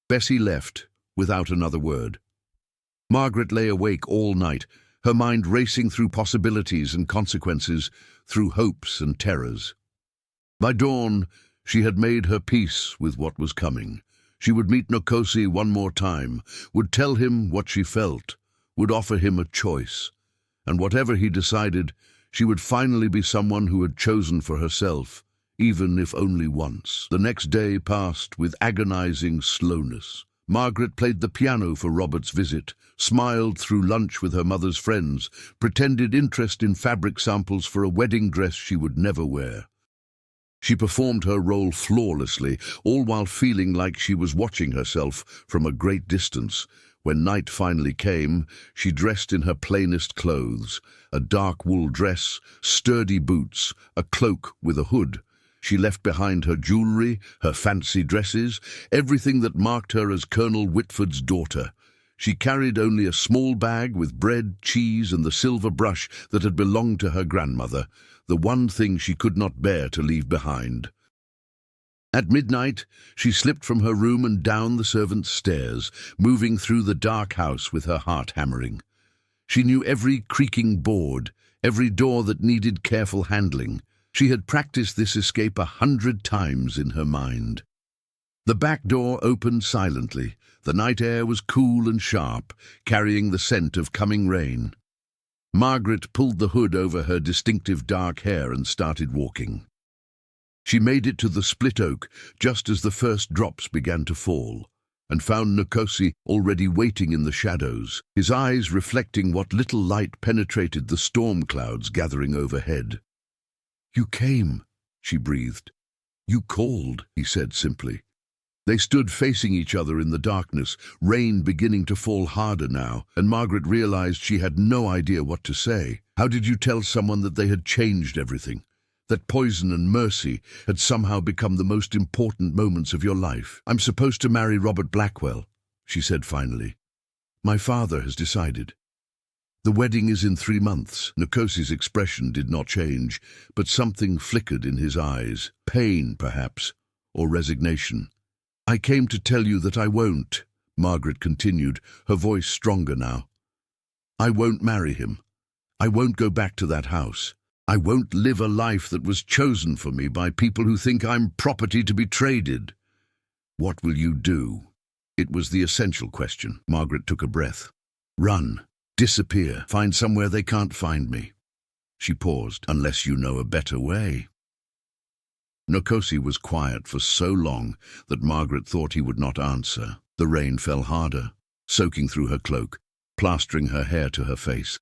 Bessie left, without another word. Margaret lay awake all night, her mind racing through possibilities and consequences, through hopes and terrors. By dawn, she had made her peace with what was coming. She would meet Nkosi one more time, would tell him what she felt, would offer him a choice. And whatever he decided, she would finally be someone who had chosen for herself, even if only once. The next day passed with agonizing slowness. Margaret played the piano for Robert's visit, smiled through lunch with her mother's friends, pretended interest in fabric samples for a wedding dress she would never wear. She performed her role flawlessly, all while feeling like she was watching herself from a great distance. When night finally came, she dressed in her plainest clothes, a dark wool dress, sturdy boots, a cloak with a hood. She left behind her jewelry, her fancy dresses, everything that marked her as Colonel Whitford's daughter. She carried only a small bag with bread, cheese, and the silver brush that had belonged to her grandmother, the one thing she could not bear to leave behind. At midnight, she slipped from her room and down the servants' stairs, moving through the dark house with her heart hammering. She knew every creaking board, every door that needed careful handling. She had practiced this escape 100 times in her mind. The back door opened silently. The night air was cool and sharp, carrying the scent of coming rain. Margaret pulled the hood over her distinctive dark hair and started walking. She made it to the split oak just as the first drops began to fall, and found Nkosi already waiting in the shadows, his eyes reflecting what little light penetrated the storm clouds gathering overhead. "You came," she breathed. "You called," he said simply. They stood facing each other in the darkness, rain beginning to fall harder now, and Margaret realized she had no idea what to say. How did you tell someone that they had changed everything? That poison and mercy had somehow become the most important moments of your life? "I'm supposed to marry Robert Blackwell," she said finally. "My father has decided. The wedding is in 3 months. Nkosi's expression did not change, but something flickered in his eyes. Pain, perhaps, or resignation. "I came to tell you that I won't," Margaret continued, her voice stronger now. "I won't marry him. I won't go back to that house. I won't live a life that was chosen for me by people who think I'm property to be traded." "What will you do?" It was the essential question. Margaret took a breath. "Run. Disappear. Find somewhere they can't find me." She paused. "Unless you know a better way." Nkosi was quiet for so long that Margaret thought he would not answer. The rain fell harder, soaking through her cloak, plastering her hair to her face.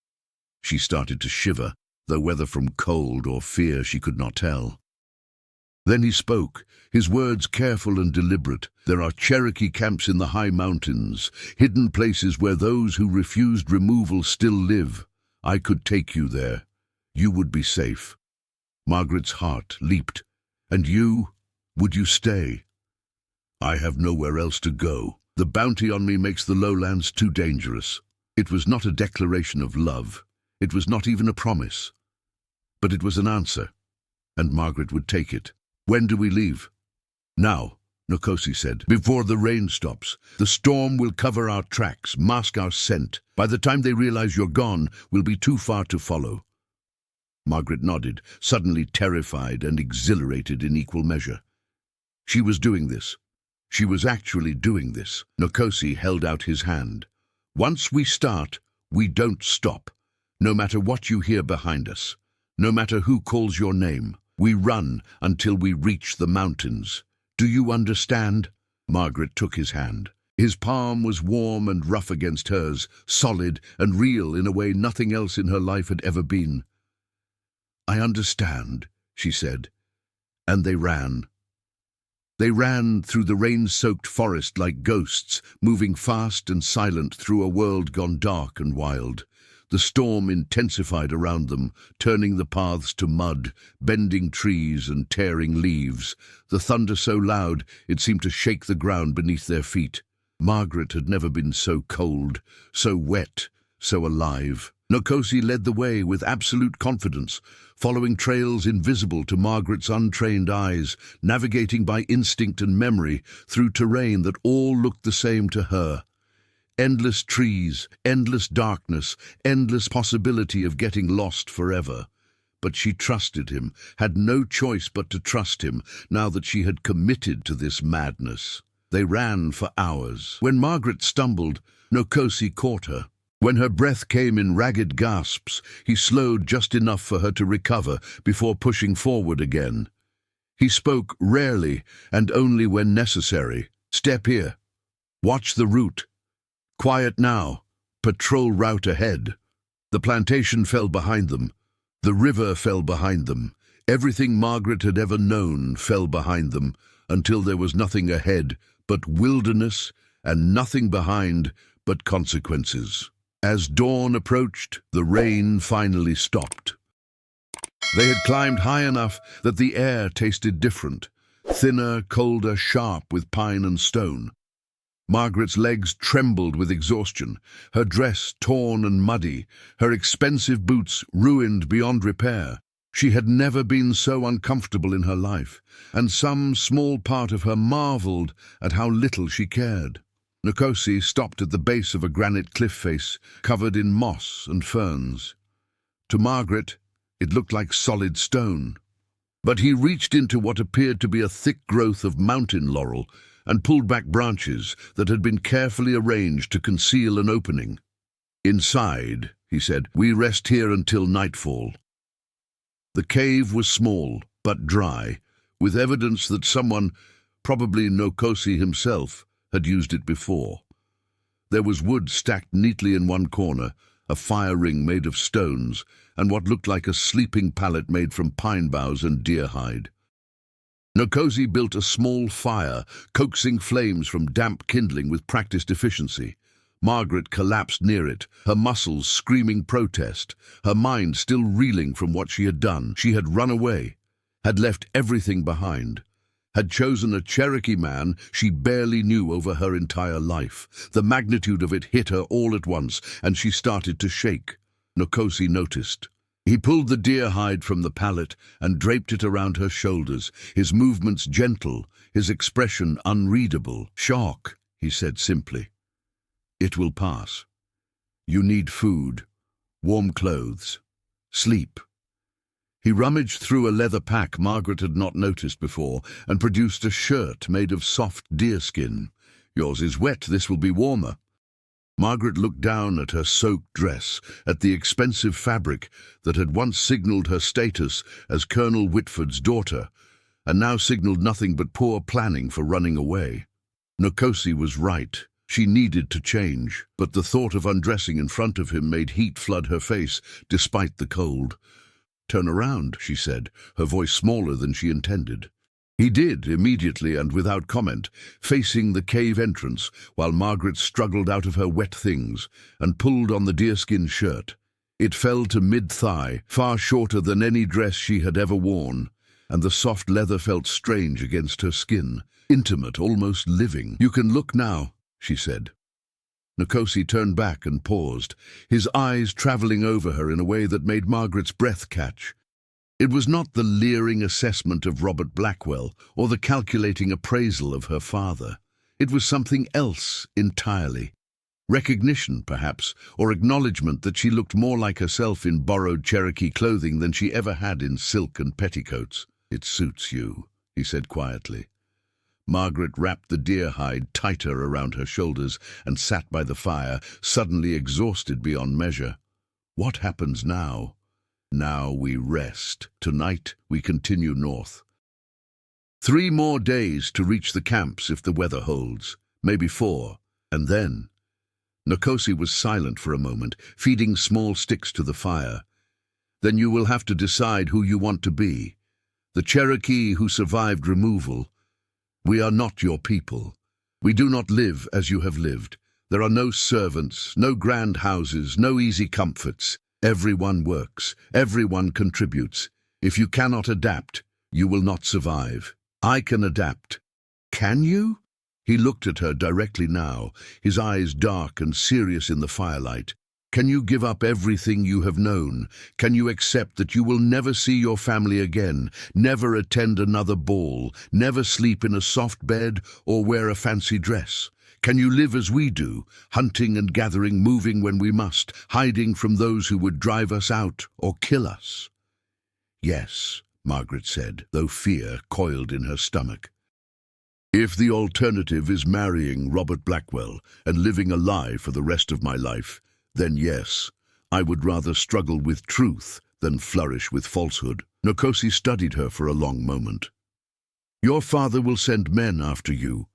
She started to shiver, though whether from cold or fear she could not tell. Then he spoke, his words careful and deliberate. "There are Cherokee camps in the high mountains, hidden places where those who refused removal still live. I could take you there. You would be safe." Margaret's heart leaped. "And you? Would you stay?" "I have nowhere else to go. The bounty on me makes the lowlands too dangerous." It was not a declaration of love. It was not even a promise. But it was an answer, and Margaret would take it. "When do we leave?" "Now," Nkosi said, "before the rain stops. The storm will cover our tracks, mask our scent. By the time they realize you're gone, we'll be too far to follow." Margaret nodded, suddenly terrified and exhilarated in equal measure. She was doing this. She was actually doing this. Nkosi held out his hand. "Once we start, we don't stop. No matter what you hear behind us, no matter who calls your name, we run until we reach the mountains. Do you understand?" Margaret took his hand. His palm was warm and rough against hers, solid and real in a way nothing else in her life had ever been. "I understand," she said, and they ran. They ran through the rain-soaked forest like ghosts, moving fast and silent through a world gone dark and wild. The storm intensified around them, turning the paths to mud, bending trees and tearing leaves. The thunder so loud it seemed to shake the ground beneath their feet. Margaret had never been so cold, so wet, so alive. Nkosi led the way with absolute confidence, following trails invisible to Margaret's untrained eyes, navigating by instinct and memory through terrain that all looked the same to her. Endless trees, endless darkness, endless possibility of getting lost forever. But she trusted him, had no choice but to trust him, now that she had committed to this madness. They ran for hours. When Margaret stumbled, Nkosi caught her. When her breath came in ragged gasps, he slowed just enough for her to recover before pushing forward again. He spoke rarely and only when necessary. "Step here. Watch the route. Quiet now. Patrol route ahead." The plantation fell behind them. The river fell behind them. Everything Margaret had ever known fell behind them, until there was nothing ahead but wilderness and nothing behind but consequences. As dawn approached, the rain finally stopped. They had climbed high enough that the air tasted different, thinner, colder, sharp with pine and stone. Margaret's legs trembled with exhaustion, her dress torn and muddy, her expensive boots ruined beyond repair. She had never been so uncomfortable in her life, and some small part of her marveled at how little she cared. Nkosi stopped at the base of a granite cliff face covered in moss and ferns. To Margaret, it looked like solid stone. But he reached into what appeared to be a thick growth of mountain laurel and pulled back branches that had been carefully arranged to conceal an opening. "Inside," he said, "we rest here until nightfall." The cave was small, but dry, with evidence that someone, probably Nkosi himself, had used it before. There was wood stacked neatly in one corner, a fire ring made of stones, and what looked like a sleeping pallet made from pine boughs and deer hide. Nkosi built a small fire, coaxing flames from damp kindling with practiced efficiency. Margaret collapsed near it, her muscles screaming protest, her mind still reeling from what she had done. She had run away, had left everything behind, had chosen a Cherokee man she barely knew over her entire life. The magnitude of it hit her all at once, and she started to shake. Nkosi noticed. He pulled the deer hide from the pallet and draped it around her shoulders, his movements gentle, his expression unreadable. "Shock," he said simply. "It will pass. You need food, warm clothes, sleep." He rummaged through a leather pack Margaret had not noticed before and produced a shirt made of soft deerskin. "Yours is wet, this will be warmer." Margaret looked down at her soaked dress, at the expensive fabric that had once signaled her status as Colonel Whitford's daughter, and now signaled nothing but poor planning for running away. Nkosi was right. She needed to change, but the thought of undressing in front of him made heat flood her face, despite the cold. "Turn around," she said, her voice smaller than she intended. He did, immediately and without comment, facing the cave entrance, while Margaret struggled out of her wet things and pulled on the deerskin shirt. It fell to mid-thigh, far shorter than any dress she had ever worn, and the soft leather felt strange against her skin, intimate, almost living. "You can look now," she said. Nkosi turned back and paused, his eyes travelling over her in a way that made Margaret's breath catch. It was not the leering assessment of Robert Blackwell or the calculating appraisal of her father. It was something else entirely. Recognition, perhaps, or acknowledgement that she looked more like herself in borrowed Cherokee clothing than she ever had in silk and petticoats. "It suits you," he said quietly. Margaret wrapped the deer hide tighter around her shoulders and sat by the fire, suddenly exhausted beyond measure. "What happens now?" "Now we rest. Tonight we continue north. 3 more days to reach the camps if the weather holds, maybe 4, and then—" Nkosi was silent for a moment, feeding small sticks to the fire. "Then you will have to decide who you want to be. The Cherokee who survived removal. We are not your people. We do not live as you have lived. There are no servants, no grand houses, no easy comforts. Everyone works, everyone contributes. If you cannot adapt, you will not survive. I can adapt." "Can you?" He looked at her directly now, his eyes dark and serious in the firelight. "Can you give up everything you have known? Can you accept that you will never see your family again, never attend another ball, never sleep in a soft bed or wear a fancy dress? Can you live as we do, hunting and gathering, moving when we must, hiding from those who would drive us out or kill us?" "Yes," Margaret said, though fear coiled in her stomach. "If the alternative is marrying Robert Blackwell and living a lie for the rest of my life, then yes, I would rather struggle with truth than flourish with falsehood." Nkosi studied her for a long moment. Your father will send men after you.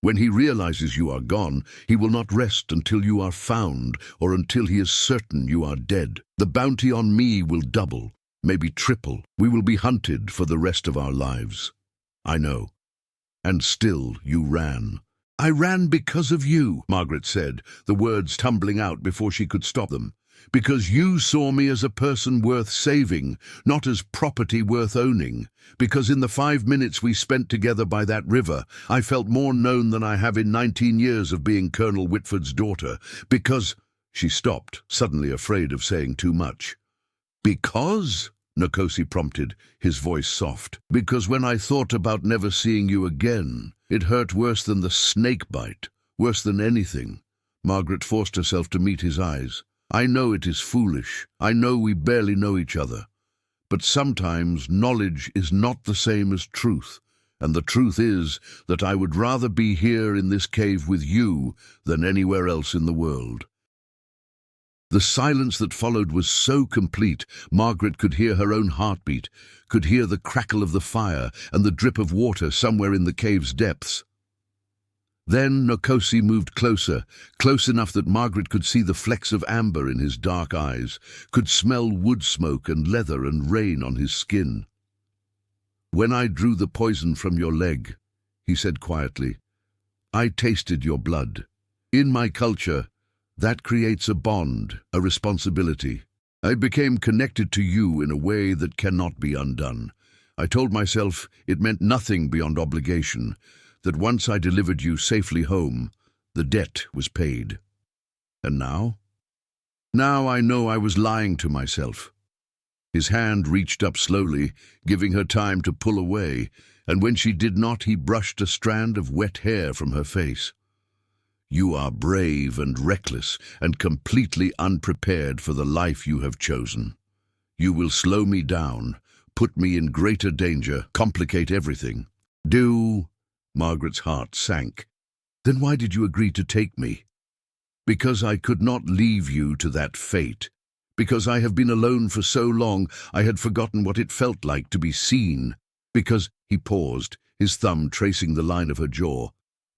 When he realizes you are gone, he will not rest until you are found or until he is certain you are dead. The bounty on me will double, maybe triple. We will be hunted for the rest of our lives. I know. And still you ran. I ran because of you, Margaret said, the words tumbling out before she could stop them. Because you saw me as a person worth saving, not as property worth owning. Because in the 5 minutes we spent together by that river, I felt more known than I have in 19 years of being Colonel Whitford's daughter. Because... She stopped, suddenly afraid of saying too much. Because? Nkosi prompted, his voice soft. Because when I thought about never seeing you again, it hurt worse than the snake bite, worse than anything. Margaret forced herself to meet his eyes. I know it is foolish. I know we barely know each other. But sometimes knowledge is not the same as truth, and the truth is that I would rather be here in this cave with you than anywhere else in the world. The silence that followed was so complete, Margaret could hear her own heartbeat, could hear the crackle of the fire and the drip of water somewhere in the cave's depths. Then Nkosi moved closer, close enough that Margaret could see the flecks of amber in his dark eyes, could smell wood smoke and leather and rain on his skin. When I drew the poison from your leg, he said quietly, I tasted your blood. In my culture, that creates a bond, a responsibility. I became connected to you in a way that cannot be undone. I told myself it meant nothing beyond obligation, that once I delivered you safely home, the debt was paid. And now? Now I know I was lying to myself. His hand reached up slowly, giving her time to pull away, and when she did not, he brushed a strand of wet hair from her face. You are brave and reckless and completely unprepared for the life you have chosen. You will slow me down, put me in greater danger, complicate everything. Margaret's heart sank. Then why did you agree to take me? Because I could not leave you to that fate. Because I have been alone for so long, I had forgotten what it felt like to be seen. Because, he paused, his thumb tracing the line of her jaw.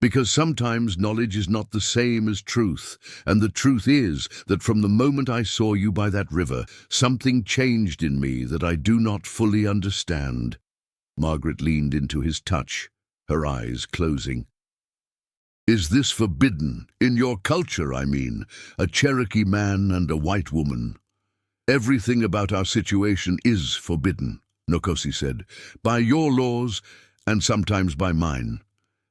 Because sometimes knowledge is not the same as truth, and the truth is that from the moment I saw you by that river, something changed in me that I do not fully understand. Margaret leaned into his touch, her eyes closing. Is this forbidden? In your culture, I mean, a Cherokee man and a white woman. Everything about our situation is forbidden, Nkosi said, by your laws and sometimes by mine.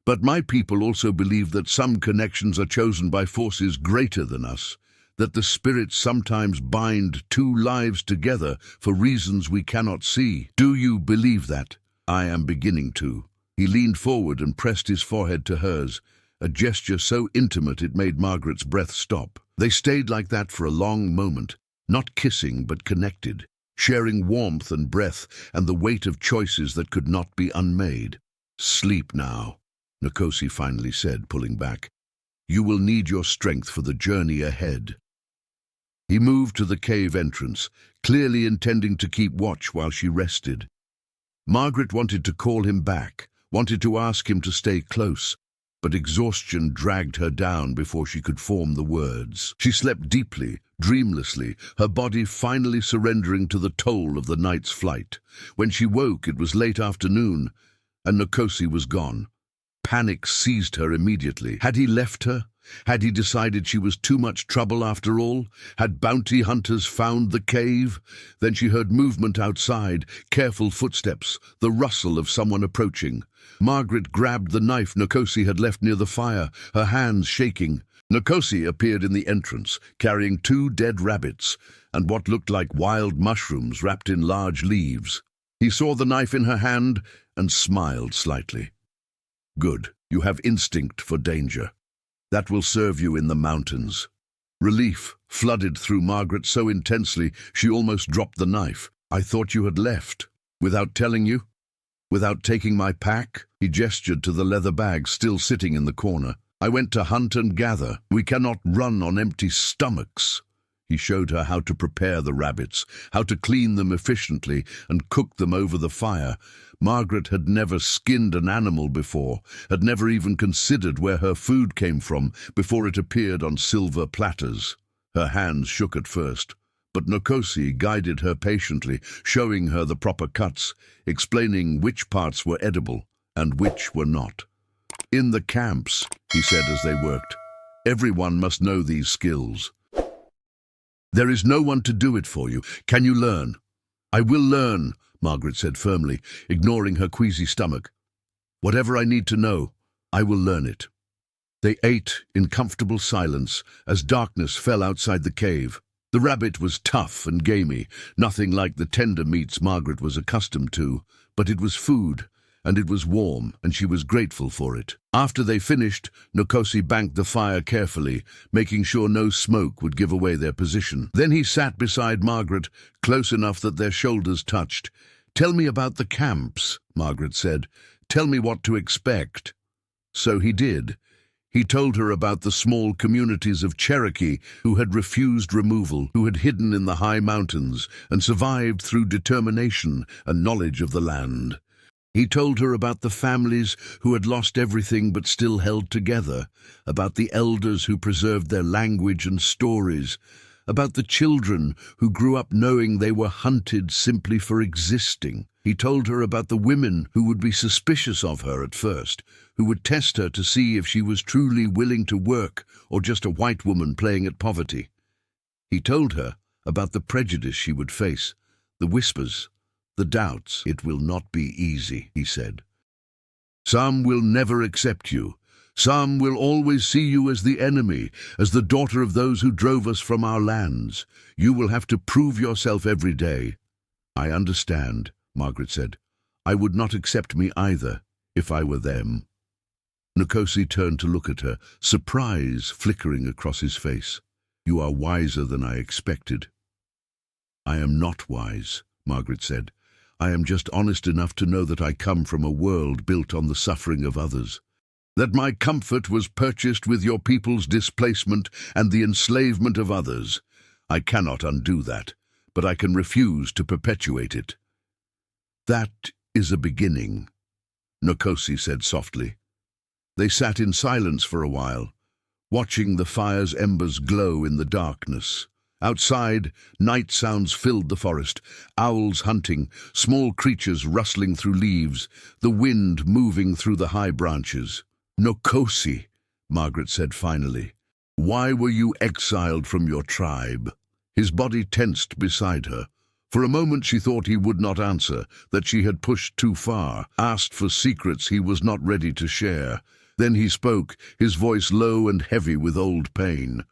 But my people also believe that some connections are chosen by forces greater than us, that the spirits sometimes bind two lives together for reasons we cannot see. Do you believe that? I am beginning to. He leaned forward and pressed his forehead to hers, a gesture so intimate it made Margaret's breath stop. They stayed like that for a long moment, not kissing but connected, sharing warmth and breath and the weight of choices that could not be unmade. Sleep now, Nkosi finally said, pulling back. You will need your strength for the journey ahead. He moved to the cave entrance, clearly intending to keep watch while she rested. Margaret wanted to call him back, wanted to ask him to stay close, but exhaustion dragged her down before she could form the words. She slept deeply, dreamlessly, her body finally surrendering to the toll of the night's flight. When she woke, it was late afternoon, and Nkosi was gone. Panic seized her immediately. Had he left her? Had he decided she was too much trouble after all? Had bounty hunters found the cave? Then she heard movement outside, careful footsteps, the rustle of someone approaching. Margaret grabbed the knife Nkosi had left near the fire, her hands shaking. Nkosi appeared in the entrance, carrying 2 dead rabbits and what looked like wild mushrooms wrapped in large leaves. He saw the knife in her hand and smiled slightly. Good, you have instinct for danger. That will serve you in the mountains. Relief flooded through Margaret so intensely she almost dropped the knife. I thought you had left. Without telling you? Without taking my pack? He gestured to the leather bag still sitting in the corner. I went to hunt and gather. We cannot run on empty stomachs. He showed her how to prepare the rabbits, how to clean them efficiently and cook them over the fire. Margaret had never skinned an animal before, had never even considered where her food came from before it appeared on silver platters. Her hands shook at first, but Nkosi guided her patiently, showing her the proper cuts, explaining which parts were edible and which were not. "In the camps," he said as they worked, "everyone must know these skills. There is no one to do it for you. Can you learn?" "I will learn," Margaret said firmly, ignoring her queasy stomach. "Whatever I need to know, I will learn it." They ate in comfortable silence as darkness fell outside the cave. The rabbit was tough and gamey, nothing like the tender meats Margaret was accustomed to, but it was food, and it was warm, and she was grateful for it. After they finished, Nkosi banked the fire carefully, making sure no smoke would give away their position. Then he sat beside Margaret, close enough that their shoulders touched. "Tell me about the camps," Margaret said. "Tell me what to expect." So he did. He told her about the small communities of Cherokee who had refused removal, who had hidden in the high mountains and survived through determination and knowledge of the land. He told her about the families who had lost everything but still held together, about the elders who preserved their language and stories, about the children who grew up knowing they were hunted simply for existing. He told her about the women who would be suspicious of her at first, who would test her to see if she was truly willing to work or just a white woman playing at poverty. He told her about the prejudice she would face, the whispers, the doubts. "It will not be easy," he said. "Some will never accept you. Some will always see you as the enemy, as the daughter of those who drove us from our lands. You will have to prove yourself every day." "I understand," Margaret said. "I would not accept me either, if I were them." Nkosi turned to look at her, surprise flickering across his face. "You are wiser than I expected." "I am not wise," Margaret said. "I am just honest enough to know that I come from a world built on the suffering of others, that my comfort was purchased with your people's displacement and the enslavement of others. I cannot undo that, but I can refuse to perpetuate it." "That is a beginning," Nkosi said softly. They sat in silence for a while, watching the fire's embers glow in the darkness. Outside, night sounds filled the forest, owls hunting, small creatures rustling through leaves, the wind moving through the high branches. "Nkosi," Margaret said finally, "why were you exiled from your tribe?" His body tensed beside her. For a moment she thought he would not answer, that she had pushed too far, asked for secrets he was not ready to share. Then he spoke, his voice low and heavy with old pain.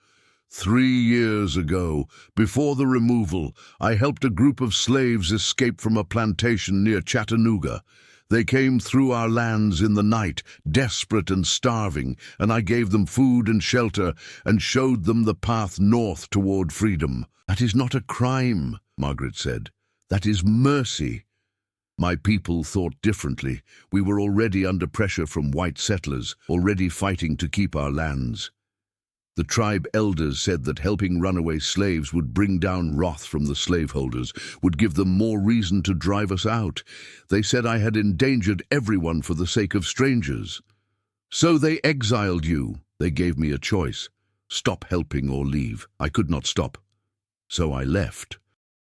3 years ago, before the removal, I helped a group of slaves escape from a plantation near Chattanooga. They came through our lands in the night, desperate and starving, and I gave them food and shelter and showed them the path north toward freedom. "That is not a crime," Margaret said. "That is mercy." "My people thought differently. We were already under pressure from white settlers, already fighting to keep our lands. The tribe elders said that helping runaway slaves would bring down wrath from the slaveholders, would give them more reason to drive us out. They said I had endangered everyone for the sake of strangers. So they exiled you. They gave me a choice. Stop helping or leave. I could not stop. So I left."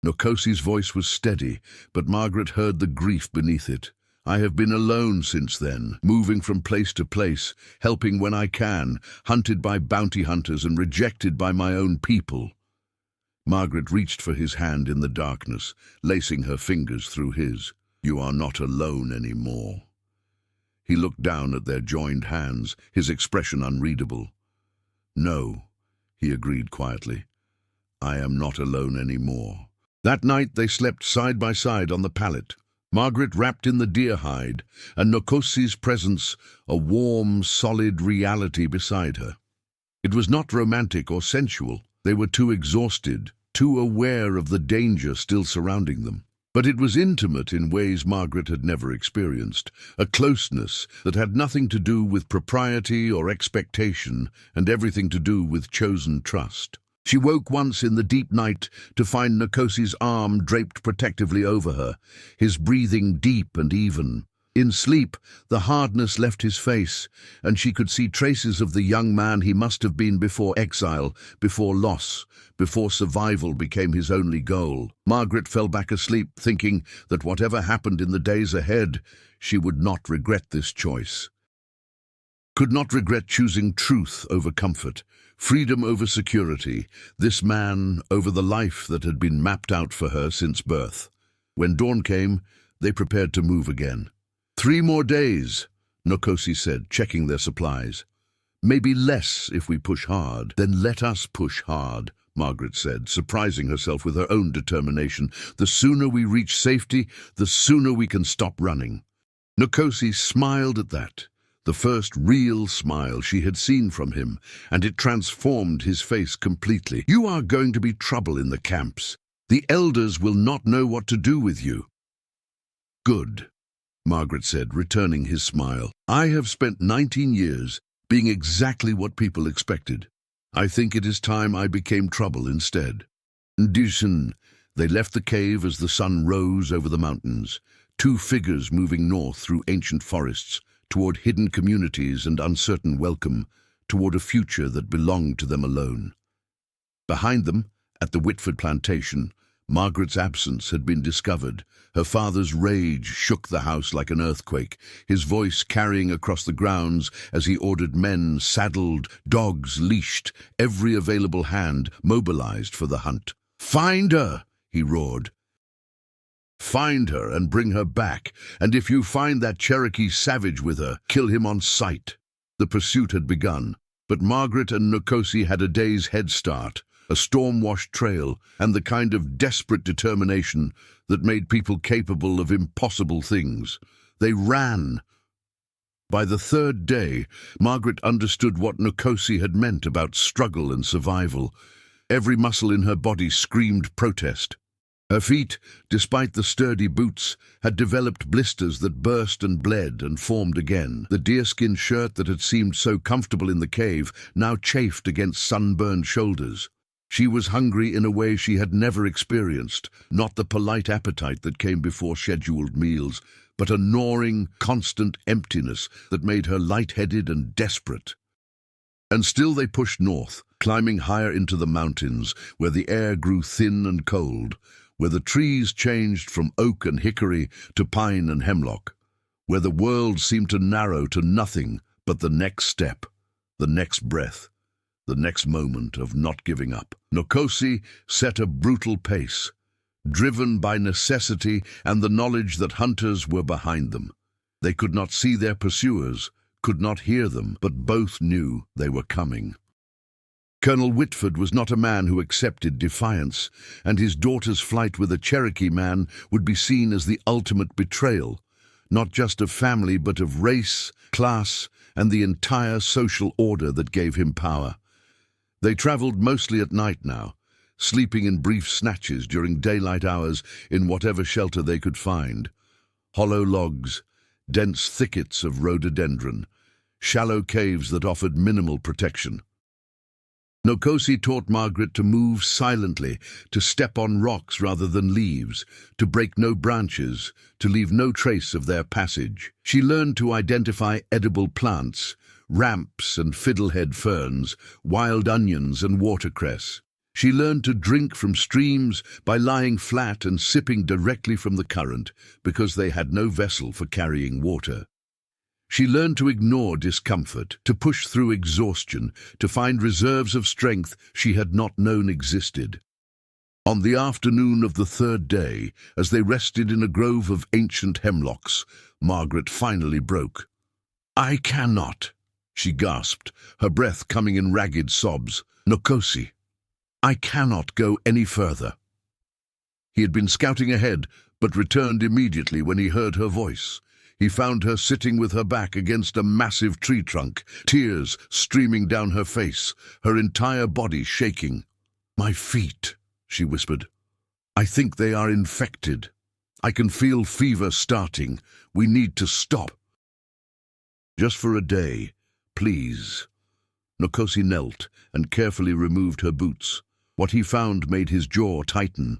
Nkosi's voice was steady, but Margaret heard the grief beneath it. "I have been alone since then, moving from place to place, helping when I can, hunted by bounty hunters and rejected by my own people." Margaret reached for his hand in the darkness, lacing her fingers through his. "You are not alone anymore." He looked down at their joined hands, his expression unreadable. "No," he agreed quietly. "I am not alone anymore." That night they slept side by side on the pallet, Margaret wrapped in the deer hide, and Nkosi's presence a warm, solid reality beside her. It was not romantic or sensual. They were too exhausted, too aware of the danger still surrounding them. But it was intimate in ways Margaret had never experienced, a closeness that had nothing to do with propriety or expectation and everything to do with chosen trust. She woke once in the deep night to find Nkosi's arm draped protectively over her, his breathing deep and even. In sleep, the hardness left his face, and she could see traces of the young man he must have been before exile, before loss, before survival became his only goal. Margaret fell back asleep, thinking that whatever happened in the days ahead, she would not regret this choice. Could not regret choosing truth over comfort, freedom over security, this man over the life that had been mapped out for her since birth. When dawn came, they prepared to move again. 3 more days, Nkosi said, checking their supplies. Maybe less if we push hard. Then let us push hard, Margaret said, surprising herself with her own determination. The sooner we reach safety, the sooner we can stop running. Nkosi smiled at that, the first real smile she had seen from him, and it transformed his face completely. You are going to be trouble in the camps. The elders will not know what to do with you. Good, Margaret said, returning his smile. I have spent 19 years being exactly what people expected. I think it is time I became trouble instead. Ndushin, they left the cave as the sun rose over the mountains, 2 figures moving north through ancient forests, toward hidden communities and uncertain welcome, toward a future that belonged to them alone. Behind them, at the Whitford plantation, Margaret's absence had been discovered. Her father's rage shook the house like an earthquake, his voice carrying across the grounds as he ordered men saddled, dogs leashed, every available hand mobilized for the hunt. "Find her!" he roared. "Find her and bring her back, and if you find that Cherokee savage with her, kill him on sight." The pursuit had begun, but Margaret and Nkosi had a day's head start, a storm-washed trail, and the kind of desperate determination that made people capable of impossible things. They ran. By the 3rd day, Margaret understood what Nkosi had meant about struggle and survival. Every muscle in her body screamed protest. Her feet, despite the sturdy boots, had developed blisters that burst and bled and formed again. The deerskin shirt that had seemed so comfortable in the cave now chafed against sunburned shoulders. She was hungry in a way she had never experienced, not the polite appetite that came before scheduled meals, but a gnawing, constant emptiness that made her lightheaded and desperate. And still they pushed north, climbing higher into the mountains, where the air grew thin and cold, where the trees changed from oak and hickory to pine and hemlock, where the world seemed to narrow to nothing but the next step, the next breath, the next moment of not giving up. Nkosi set a brutal pace, driven by necessity and the knowledge that hunters were behind them. They could not see their pursuers, could not hear them, but both knew they were coming. Colonel Whitford was not a man who accepted defiance, and his daughter's flight with a Cherokee man would be seen as the ultimate betrayal, not just of family but of race, class, and the entire social order that gave him power. They traveled mostly at night now, sleeping in brief snatches during daylight hours in whatever shelter they could find. Hollow logs, dense thickets of rhododendron, shallow caves that offered minimal protection. Nkosi taught Margaret to move silently, to step on rocks rather than leaves, to break no branches, to leave no trace of their passage. She learned to identify edible plants, ramps and fiddlehead ferns, wild onions and watercress. She learned to drink from streams by lying flat and sipping directly from the current, because they had no vessel for carrying water. She learned to ignore discomfort, to push through exhaustion, to find reserves of strength she had not known existed. On the afternoon of the 3rd day, as they rested in a grove of ancient hemlocks, Margaret finally broke. "I cannot," she gasped, her breath coming in ragged sobs. "Nkosi, I cannot go any further." He had been scouting ahead, but returned immediately when he heard her voice. He found her sitting with her back against a massive tree trunk, tears streaming down her face, her entire body shaking. "My feet," she whispered. "I think they are infected. I can feel fever starting. We need to stop." "Just for a day, please." Nkosi knelt and carefully removed her boots. What he found made his jaw tighten.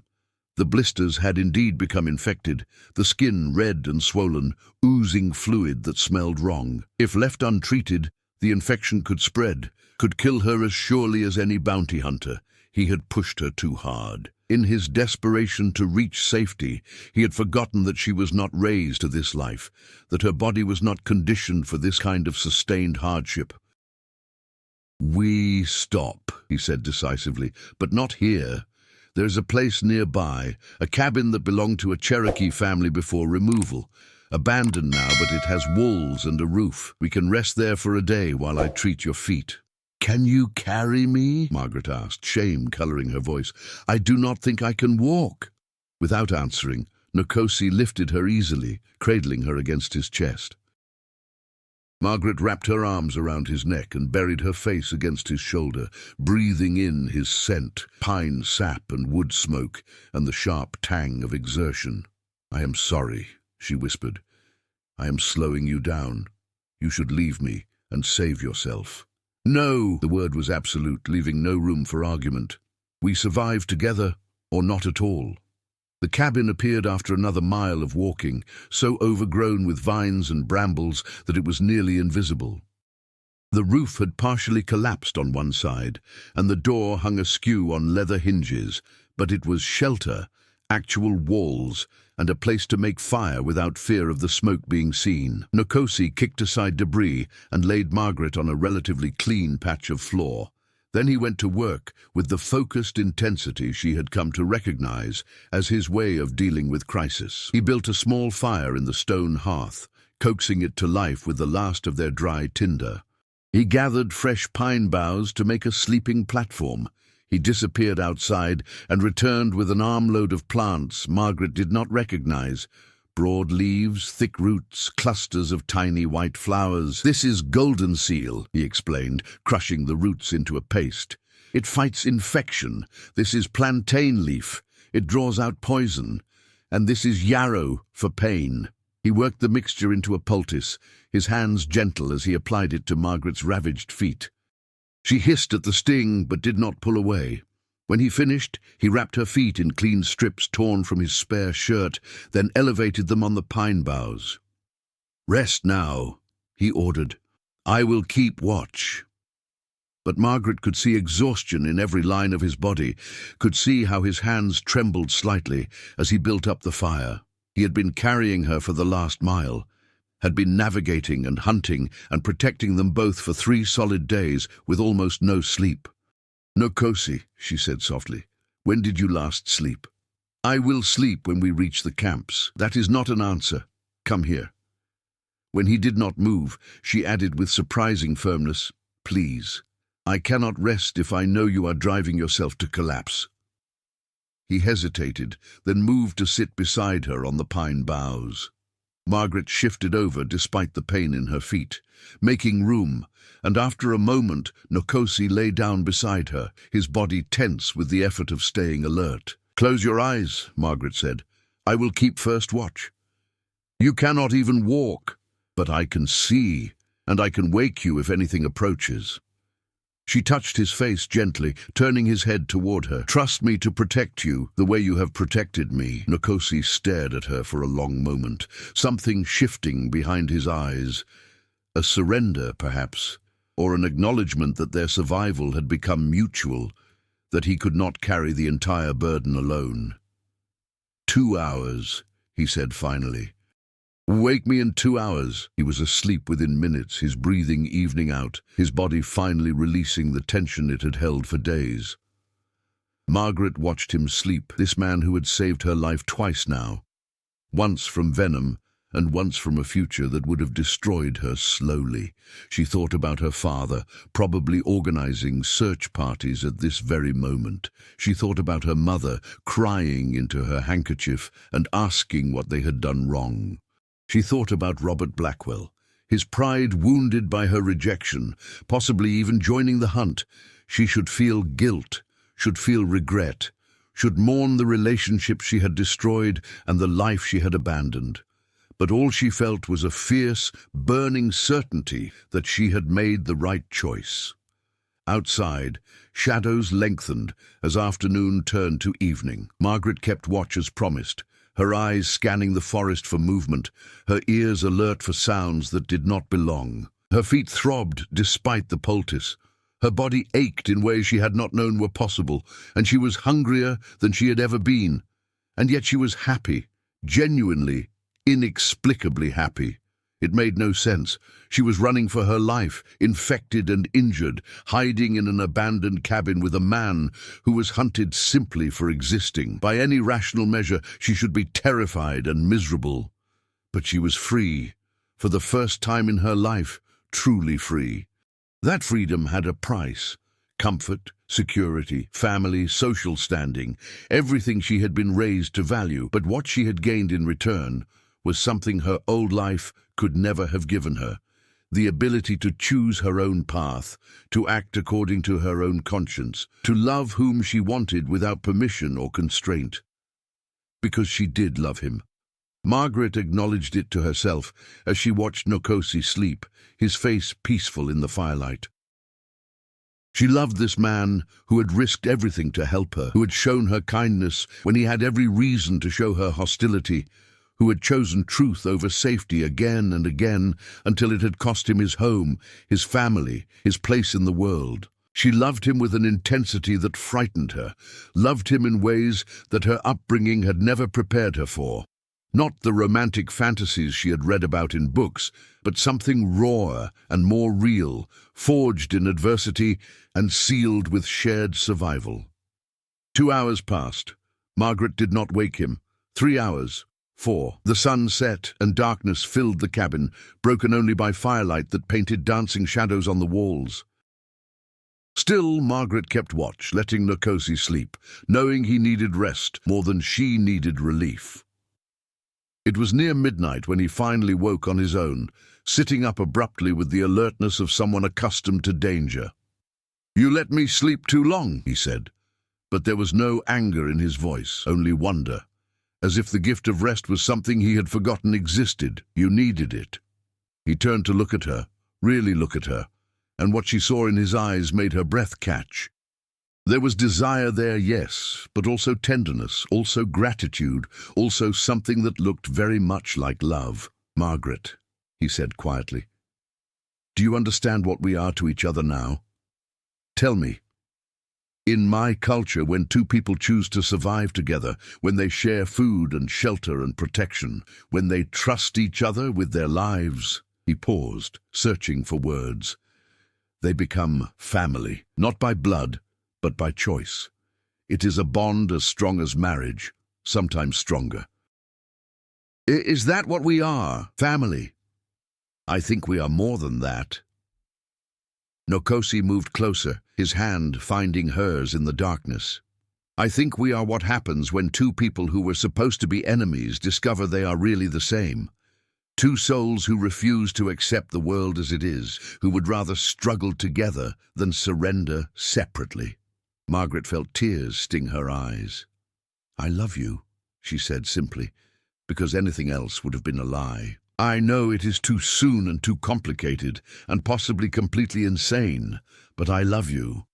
The blisters had indeed become infected, the skin red and swollen, oozing fluid that smelled wrong. If left untreated, the infection could spread, could kill her as surely as any bounty hunter. He had pushed her too hard. In his desperation to reach safety, he had forgotten that she was not raised to this life, that her body was not conditioned for this kind of sustained hardship. "We stop," he said decisively, "but not here. There's a place nearby, a cabin that belonged to a Cherokee family before removal. Abandoned now, but it has walls and a roof. We can rest there for a day while I treat your feet." "Can you carry me?" Margaret asked, shame coloring her voice. "I do not think I can walk." Without answering, Nkosi lifted her easily, cradling her against his chest. Margaret wrapped her arms around his neck and buried her face against his shoulder, breathing in his scent, pine sap and wood smoke, and the sharp tang of exertion. "I am sorry," she whispered. "I am slowing you down. You should leave me and save yourself." "No!" The word was absolute, leaving no room for argument. "We survive together, or not at all." The cabin appeared after another mile of walking, so overgrown with vines and brambles that it was nearly invisible. The roof had partially collapsed on one side, and the door hung askew on leather hinges, but it was shelter, actual walls, and a place to make fire without fear of the smoke being seen. Nkosi kicked aside debris and laid Margaret on a relatively clean patch of floor. Then he went to work with the focused intensity she had come to recognize as his way of dealing with crisis. He built a small fire in the stone hearth, coaxing it to life with the last of their dry tinder. He gathered fresh pine boughs to make a sleeping platform. He disappeared outside and returned with an armload of plants Margaret did not recognize. Broad leaves, thick roots, clusters of tiny white flowers. "This is golden seal," he explained, crushing the roots into a paste. "It fights infection. This is plantain leaf. It draws out poison. And this is yarrow for pain." He worked the mixture into a poultice, his hands gentle as he applied it to Margaret's ravaged feet. She hissed at the sting, but did not pull away. When he finished, he wrapped her feet in clean strips torn from his spare shirt, then elevated them on the pine boughs. "Rest now," he ordered. "I will keep watch." But Margaret could see exhaustion in every line of his body, could see how his hands trembled slightly as he built up the fire. He had been carrying her for the last mile, had been navigating and hunting and protecting them both for 3 solid days with almost no sleep. "Nkosi," she said softly, "when did you last sleep?" "I will sleep when we reach the camps." "That is not an answer. Come here." When he did not move, she added with surprising firmness, "Please. I cannot rest if I know you are driving yourself to collapse." He hesitated, then moved to sit beside her on the pine boughs. Margaret shifted over despite the pain in her feet, making room, and after a moment Nkosi lay down beside her, his body tense with the effort of staying alert. "Close your eyes," Margaret said. "I will keep first watch. You cannot even walk, but I can see, and I can wake you if anything approaches." She touched his face gently, turning his head toward her. "Trust me to protect you the way you have protected me." Nkosi stared at her for a long moment, something shifting behind his eyes. A surrender, perhaps, or an acknowledgement that their survival had become mutual, that he could not carry the entire burden alone. 2 hours, he said finally. "Wake me in 2 hours." He was asleep within minutes, his breathing evening out, his body finally releasing the tension it had held for days. Margaret watched him sleep, this man who had saved her life twice now, once from venom and once from a future that would have destroyed her slowly. She thought about her father, probably organizing search parties at this very moment. She thought about her mother, crying into her handkerchief and asking what they had done wrong. She thought about Robert Blackwell, his pride wounded by her rejection, possibly even joining the hunt. She should feel guilt, should feel regret, should mourn the relationship she had destroyed and the life she had abandoned. But all she felt was a fierce, burning certainty that she had made the right choice. Outside, shadows lengthened as afternoon turned to evening. Margaret kept watch as promised, her eyes scanning the forest for movement, her ears alert for sounds that did not belong. Her feet throbbed despite the poultice. Her body ached in ways she had not known were possible, and she was hungrier than she had ever been. And yet she was happy, genuinely, inexplicably happy. It made no sense. She was running for her life, infected and injured, hiding in an abandoned cabin with a man who was hunted simply for existing. By any rational measure, she should be terrified and miserable. But she was free, for the first time in her life, truly free. That freedom had a price. Comfort, security, family, social standing, everything she had been raised to value. But what she had gained in return was something her old life could never have given her: the ability to choose her own path, to act according to her own conscience, to love whom she wanted without permission or constraint. Because she did love him. Margaret acknowledged it to herself as she watched Nkosi sleep, his face peaceful in the firelight. She loved this man who had risked everything to help her, who had shown her kindness when he had every reason to show her hostility, who had chosen truth over safety again and again until it had cost him his home, his family, his place in the world. She loved him with an intensity that frightened her, loved him in ways that her upbringing had never prepared her for. Not the romantic fantasies she had read about in books, but something rawer and more real, forged in adversity and sealed with shared survival. 2 hours passed. Margaret did not wake him. 3 hours. 4. The sun set and darkness filled the cabin, broken only by firelight that painted dancing shadows on the walls. Still, Margaret kept watch, letting Nkosi sleep, knowing he needed rest more than she needed relief. It was near midnight when he finally woke on his own, sitting up abruptly with the alertness of someone accustomed to danger. "You let me sleep too long," he said, but there was no anger in his voice, only wonder, as if the gift of rest was something he had forgotten existed. "You needed it." He turned to look at her, really look at her, and what she saw in his eyes made her breath catch. There was desire there, yes, but also tenderness, also gratitude, also something that looked very much like love. "Margaret," he said quietly, "do you understand what we are to each other now? Tell me. In my culture, when two people choose to survive together, when they share food and shelter and protection, when they trust each other with their lives," he paused, searching for words, "they become family, not by blood, but by choice. It is a bond as strong as marriage, sometimes stronger." Is that what we are, family?" "I think we are more than that." Nkosi moved closer, his hand finding hers in the darkness. "I think we are what happens when two people who were supposed to be enemies discover they are really the same. Two souls who refuse to accept the world as it is, who would rather struggle together than surrender separately." Margaret felt tears sting her eyes. "I love you," she said simply, because anything else would have been a lie. "I know it is too soon and too complicated, and possibly completely insane, but I love you."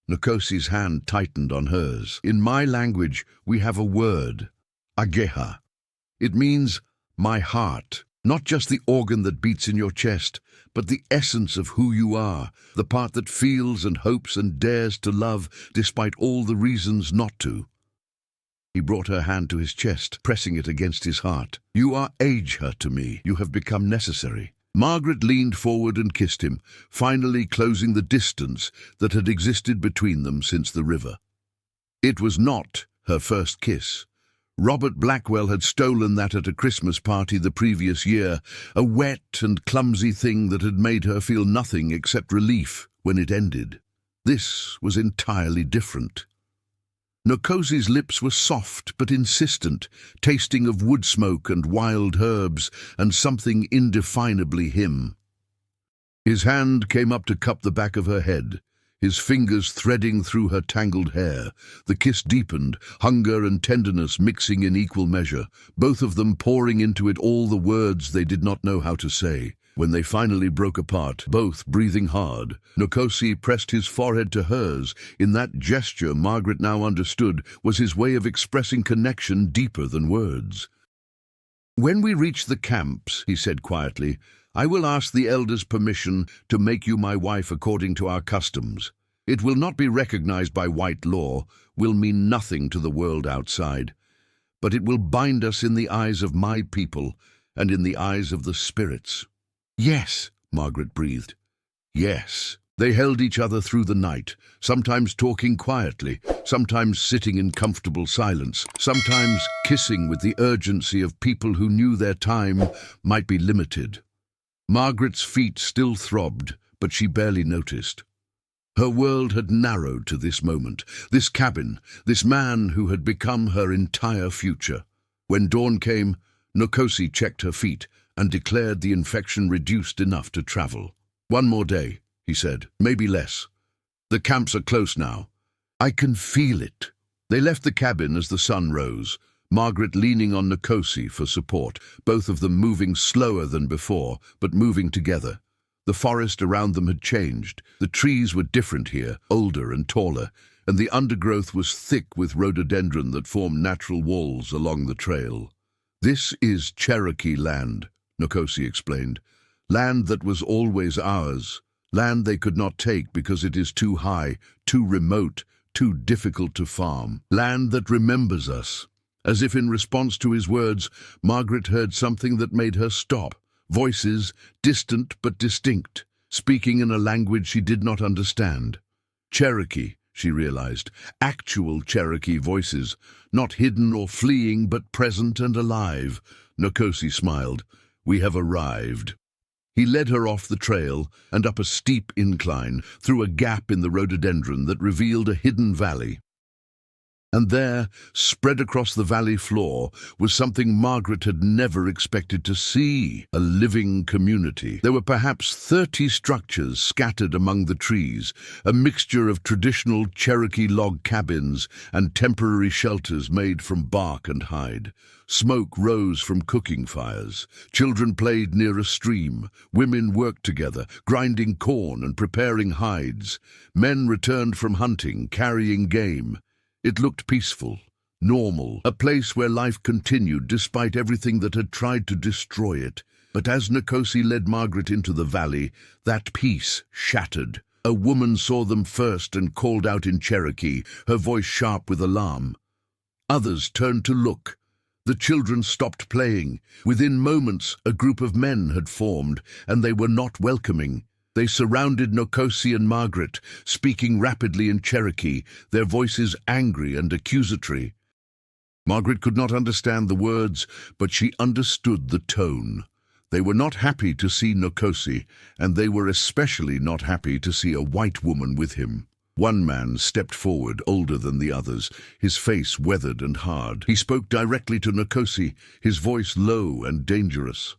Nkosi's hand tightened on hers. "In my language, we have a word, ageha. It means my heart, not just the organ that beats in your chest, but the essence of who you are, the part that feels and hopes and dares to love despite all the reasons not to." He brought her hand to his chest, pressing it against his heart. "You are Ageha to me. You have become necessary." Margaret leaned forward and kissed him, finally closing the distance that had existed between them since the river. It was not her first kiss. Robert Blackwell had stolen that at a Christmas party the previous year, a wet and clumsy thing that had made her feel nothing except relief when it ended. This was entirely different. Nkosi's lips were soft but insistent, tasting of wood smoke and wild herbs and something indefinably him. His hand came up to cup the back of her head, his fingers threading through her tangled hair. The kiss deepened, hunger and tenderness mixing in equal measure, both of them pouring into it all the words they did not know how to say. When they finally broke apart, both breathing hard, Nkosi pressed his forehead to hers. In that gesture, Margaret now understood, was his way of expressing connection deeper than words. "When we reach the camps," he said quietly, "I will ask the elders' permission to make you my wife according to our customs. It will not be recognized by white law, will mean nothing to the world outside, but it will bind us in the eyes of my people and in the eyes of the spirits." "Yes," Margaret breathed. "Yes." They held each other through the night, sometimes talking quietly, sometimes sitting in comfortable silence, sometimes kissing with the urgency of people who knew their time might be limited. Margaret's feet still throbbed, but she barely noticed. Her world had narrowed to this moment, this cabin, this man who had become her entire future. When dawn came, Nkosi checked her feet and declared the infection reduced enough to travel. "One more day," he said, "maybe less. The camps are close now. I can feel it." They left the cabin as the sun rose, Margaret leaning on Nkosi for support, both of them moving slower than before, but moving together. The forest around them had changed. The trees were different here, older and taller, and the undergrowth was thick with rhododendron that formed natural walls along the trail. "This is Cherokee land," Nkosi explained. "Land that was always ours. Land they could not take because it is too high, too remote, too difficult to farm. Land that remembers us." As if in response to his words, Margaret heard something that made her stop. Voices, distant but distinct, speaking in a language she did not understand. Cherokee, she realized. Actual Cherokee voices, not hidden or fleeing but present and alive. Nkosi smiled. "We have arrived." He led her off the trail and up a steep incline, through a gap in the rhododendron that revealed a hidden valley. And there, spread across the valley floor, was something Margaret had never expected to see, a living community. There were perhaps 30 structures scattered among the trees, a mixture of traditional Cherokee log cabins and temporary shelters made from bark and hide. Smoke rose from cooking fires. Children played near a stream. Women worked together, grinding corn and preparing hides. Men returned from hunting, carrying game. It looked peaceful, normal, a place where life continued despite everything that had tried to destroy it. But as Nkosi led Margaret into the valley, that peace shattered. A woman saw them first and called out in Cherokee, her voice sharp with alarm. Others turned to look. The children stopped playing. Within moments, a group of men had formed, and they were not welcoming. They surrounded Nkosi and Margaret, speaking rapidly in Cherokee, their voices angry and accusatory. Margaret could not understand the words, but she understood the tone. They were not happy to see Nkosi, and they were especially not happy to see a white woman with him. One man stepped forward, older than the others, his face weathered and hard. He spoke directly to Nkosi, his voice low and dangerous.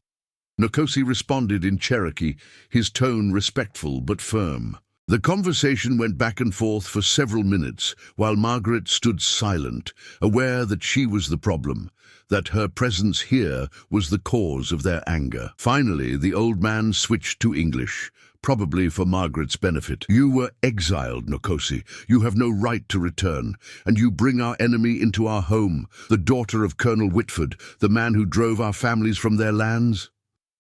Nkosi responded in Cherokee, his tone respectful but firm. The conversation went back and forth for several minutes, while Margaret stood silent, aware that she was the problem, that her presence here was the cause of their anger. Finally, the old man switched to English, probably for Margaret's benefit. "You were exiled, Nkosi. You have no right to return, and you bring our enemy into our home, the daughter of Colonel Whitford, the man who drove our families from their lands."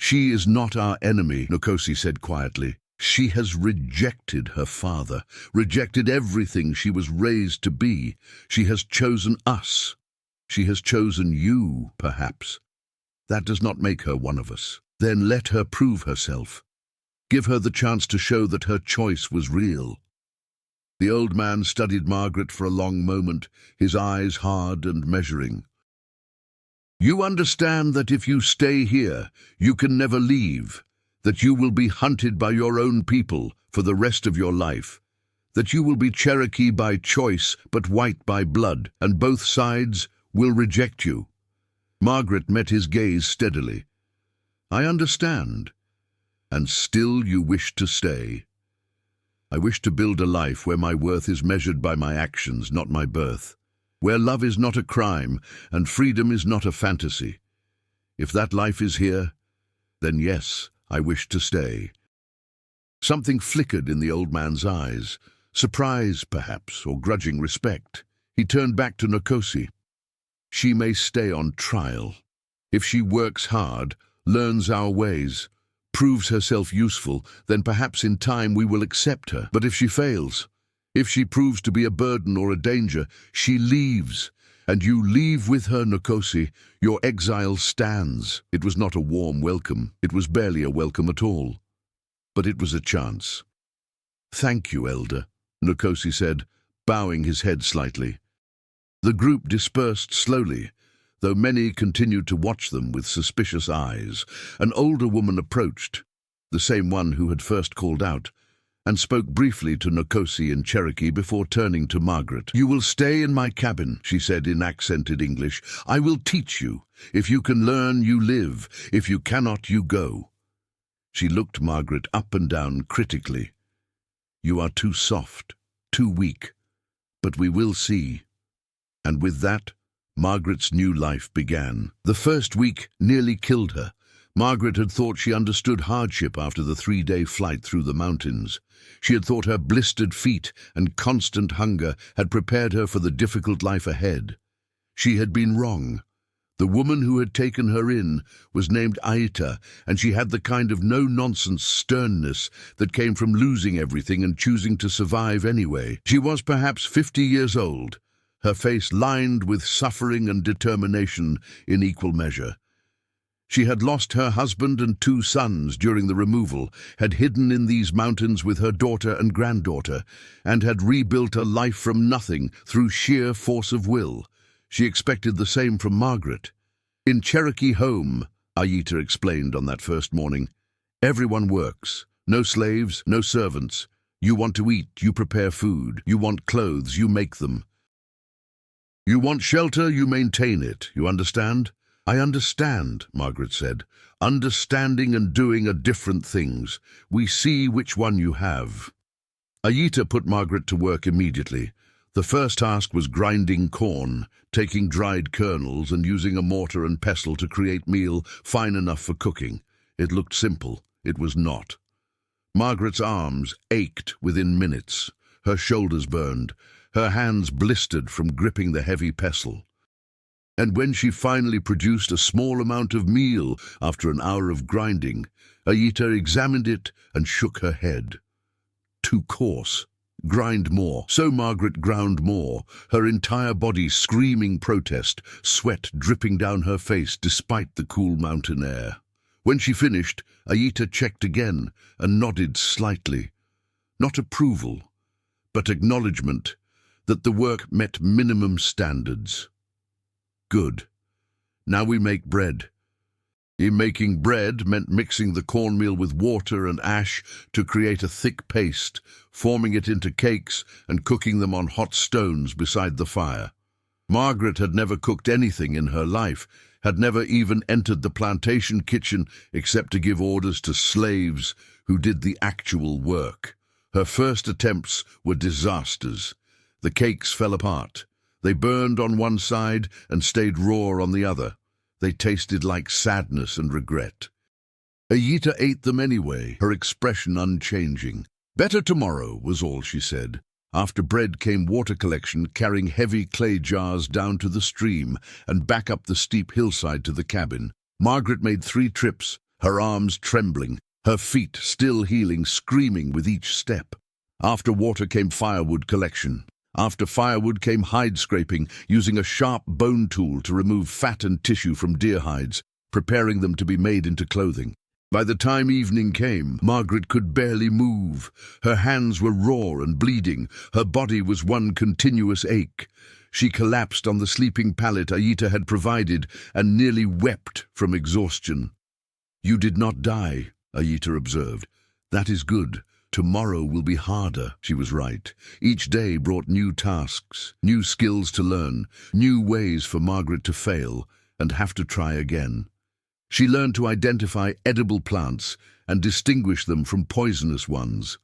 "She is not our enemy," Nkosi said quietly. "She has rejected her father, rejected everything she was raised to be. She has chosen us. She has chosen you, perhaps. That does not make her one of us. Then let her prove herself. Give her the chance to show that her choice was real." The old man studied Margaret for a long moment, his eyes hard and measuring. "You understand that if you stay here, you can never leave, that you will be hunted by your own people for the rest of your life, that you will be Cherokee by choice but white by blood, and both sides will reject you." Margaret met his gaze steadily. "I understand. And still you wish to stay." "I wish to build a life where my worth is measured by my actions, not my birth. Where love is not a crime, and freedom is not a fantasy. If that life is here, then yes, I wish to stay." Something flickered in the old man's eyes, surprise, perhaps, or grudging respect. He turned back to Nkosi. "She may stay on trial. If she works hard, learns our ways, proves herself useful, then perhaps in time we will accept her. But if she fails, if she proves to be a burden or a danger, she leaves. And you leave with her, Nkosi. Your exile stands." It was not a warm welcome. It was barely a welcome at all. But it was a chance. "Thank you, Elder," Nkosi said, bowing his head slightly. The group dispersed slowly, though many continued to watch them with suspicious eyes. An older woman approached, the same one who had first called out, and spoke briefly to Nkosi in Cherokee before turning to Margaret. "You will stay in my cabin," she said in accented English. "I will teach you. If you can learn, you live. If you cannot, you go." She looked Margaret up and down critically. "You are too soft, too weak. But we will see." And with that, Margaret's new life began. The first week nearly killed her. Margaret had thought she understood hardship after the 3-day flight through the mountains. She had thought her blistered feet and constant hunger had prepared her for the difficult life ahead. She had been wrong. The woman who had taken her in was named Aita, and she had the kind of no-nonsense sternness that came from losing everything and choosing to survive anyway. She was perhaps 50 years old, her face lined with suffering and determination in equal measure. She had lost her husband and 2 sons during the removal, had hidden in these mountains with her daughter and granddaughter, and had rebuilt a life from nothing through sheer force of will. She expected the same from Margaret. "In Cherokee home," Aita explained on that first morning, "everyone works. No slaves, no servants. You want to eat, you prepare food. You want clothes, you make them. You want shelter, you maintain it. You understand?" "I understand," Margaret said. "Understanding and doing are different things. We see which one you have." Aita put Margaret to work immediately. The first task was grinding corn, taking dried kernels and using a mortar and pestle to create meal fine enough for cooking. It looked simple. It was not. Margaret's arms ached within minutes. Her shoulders burned. Her hands blistered from gripping the heavy pestle. And when she finally produced a small amount of meal after an hour of grinding, Aita examined it and shook her head. Too coarse. Grind more. So Margaret ground more, her entire body screaming protest, sweat dripping down her face despite the cool mountain air. When she finished, Aita checked again and nodded slightly. Not approval, but acknowledgement that the work met minimum standards. "Good. Now we make bread." Making bread meant mixing the cornmeal with water and ash to create a thick paste, forming it into cakes and cooking them on hot stones beside the fire. Margaret had never cooked anything in her life, had never even entered the plantation kitchen except to give orders to slaves who did the actual work. Her first attempts were disasters. The cakes fell apart. They burned on one side and stayed raw on the other. They tasted like sadness and regret. Aita ate them anyway, her expression unchanging. "Better tomorrow," was all she said. After bread came water collection, carrying heavy clay jars down to the stream and back up the steep hillside to the cabin. Margaret made 3 trips, her arms trembling, her feet still healing, screaming with each step. After water came firewood collection. After firewood came hide scraping, using a sharp bone tool to remove fat and tissue from deer hides, preparing them to be made into clothing. By the time evening came, Margaret could barely move. Her hands were raw and bleeding. Her body was one continuous ache. She collapsed on the sleeping pallet Aita had provided and nearly wept from exhaustion. "You did not die," Aita observed. "That is good. Tomorrow will be harder." She was right. Each day brought new tasks, new skills to learn, new ways for Margaret to fail and have to try again. She learned to identify edible plants and distinguish them from poisonous ones.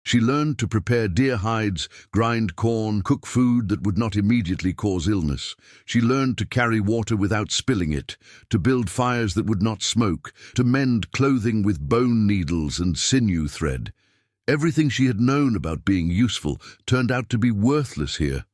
She learned to prepare deer hides, grind corn, cook food that would not immediately cause illness. She learned to carry water without spilling it, to build fires that would not smoke, to mend clothing with bone needles and sinew thread. Everything she had known about being useful turned out to be worthless here.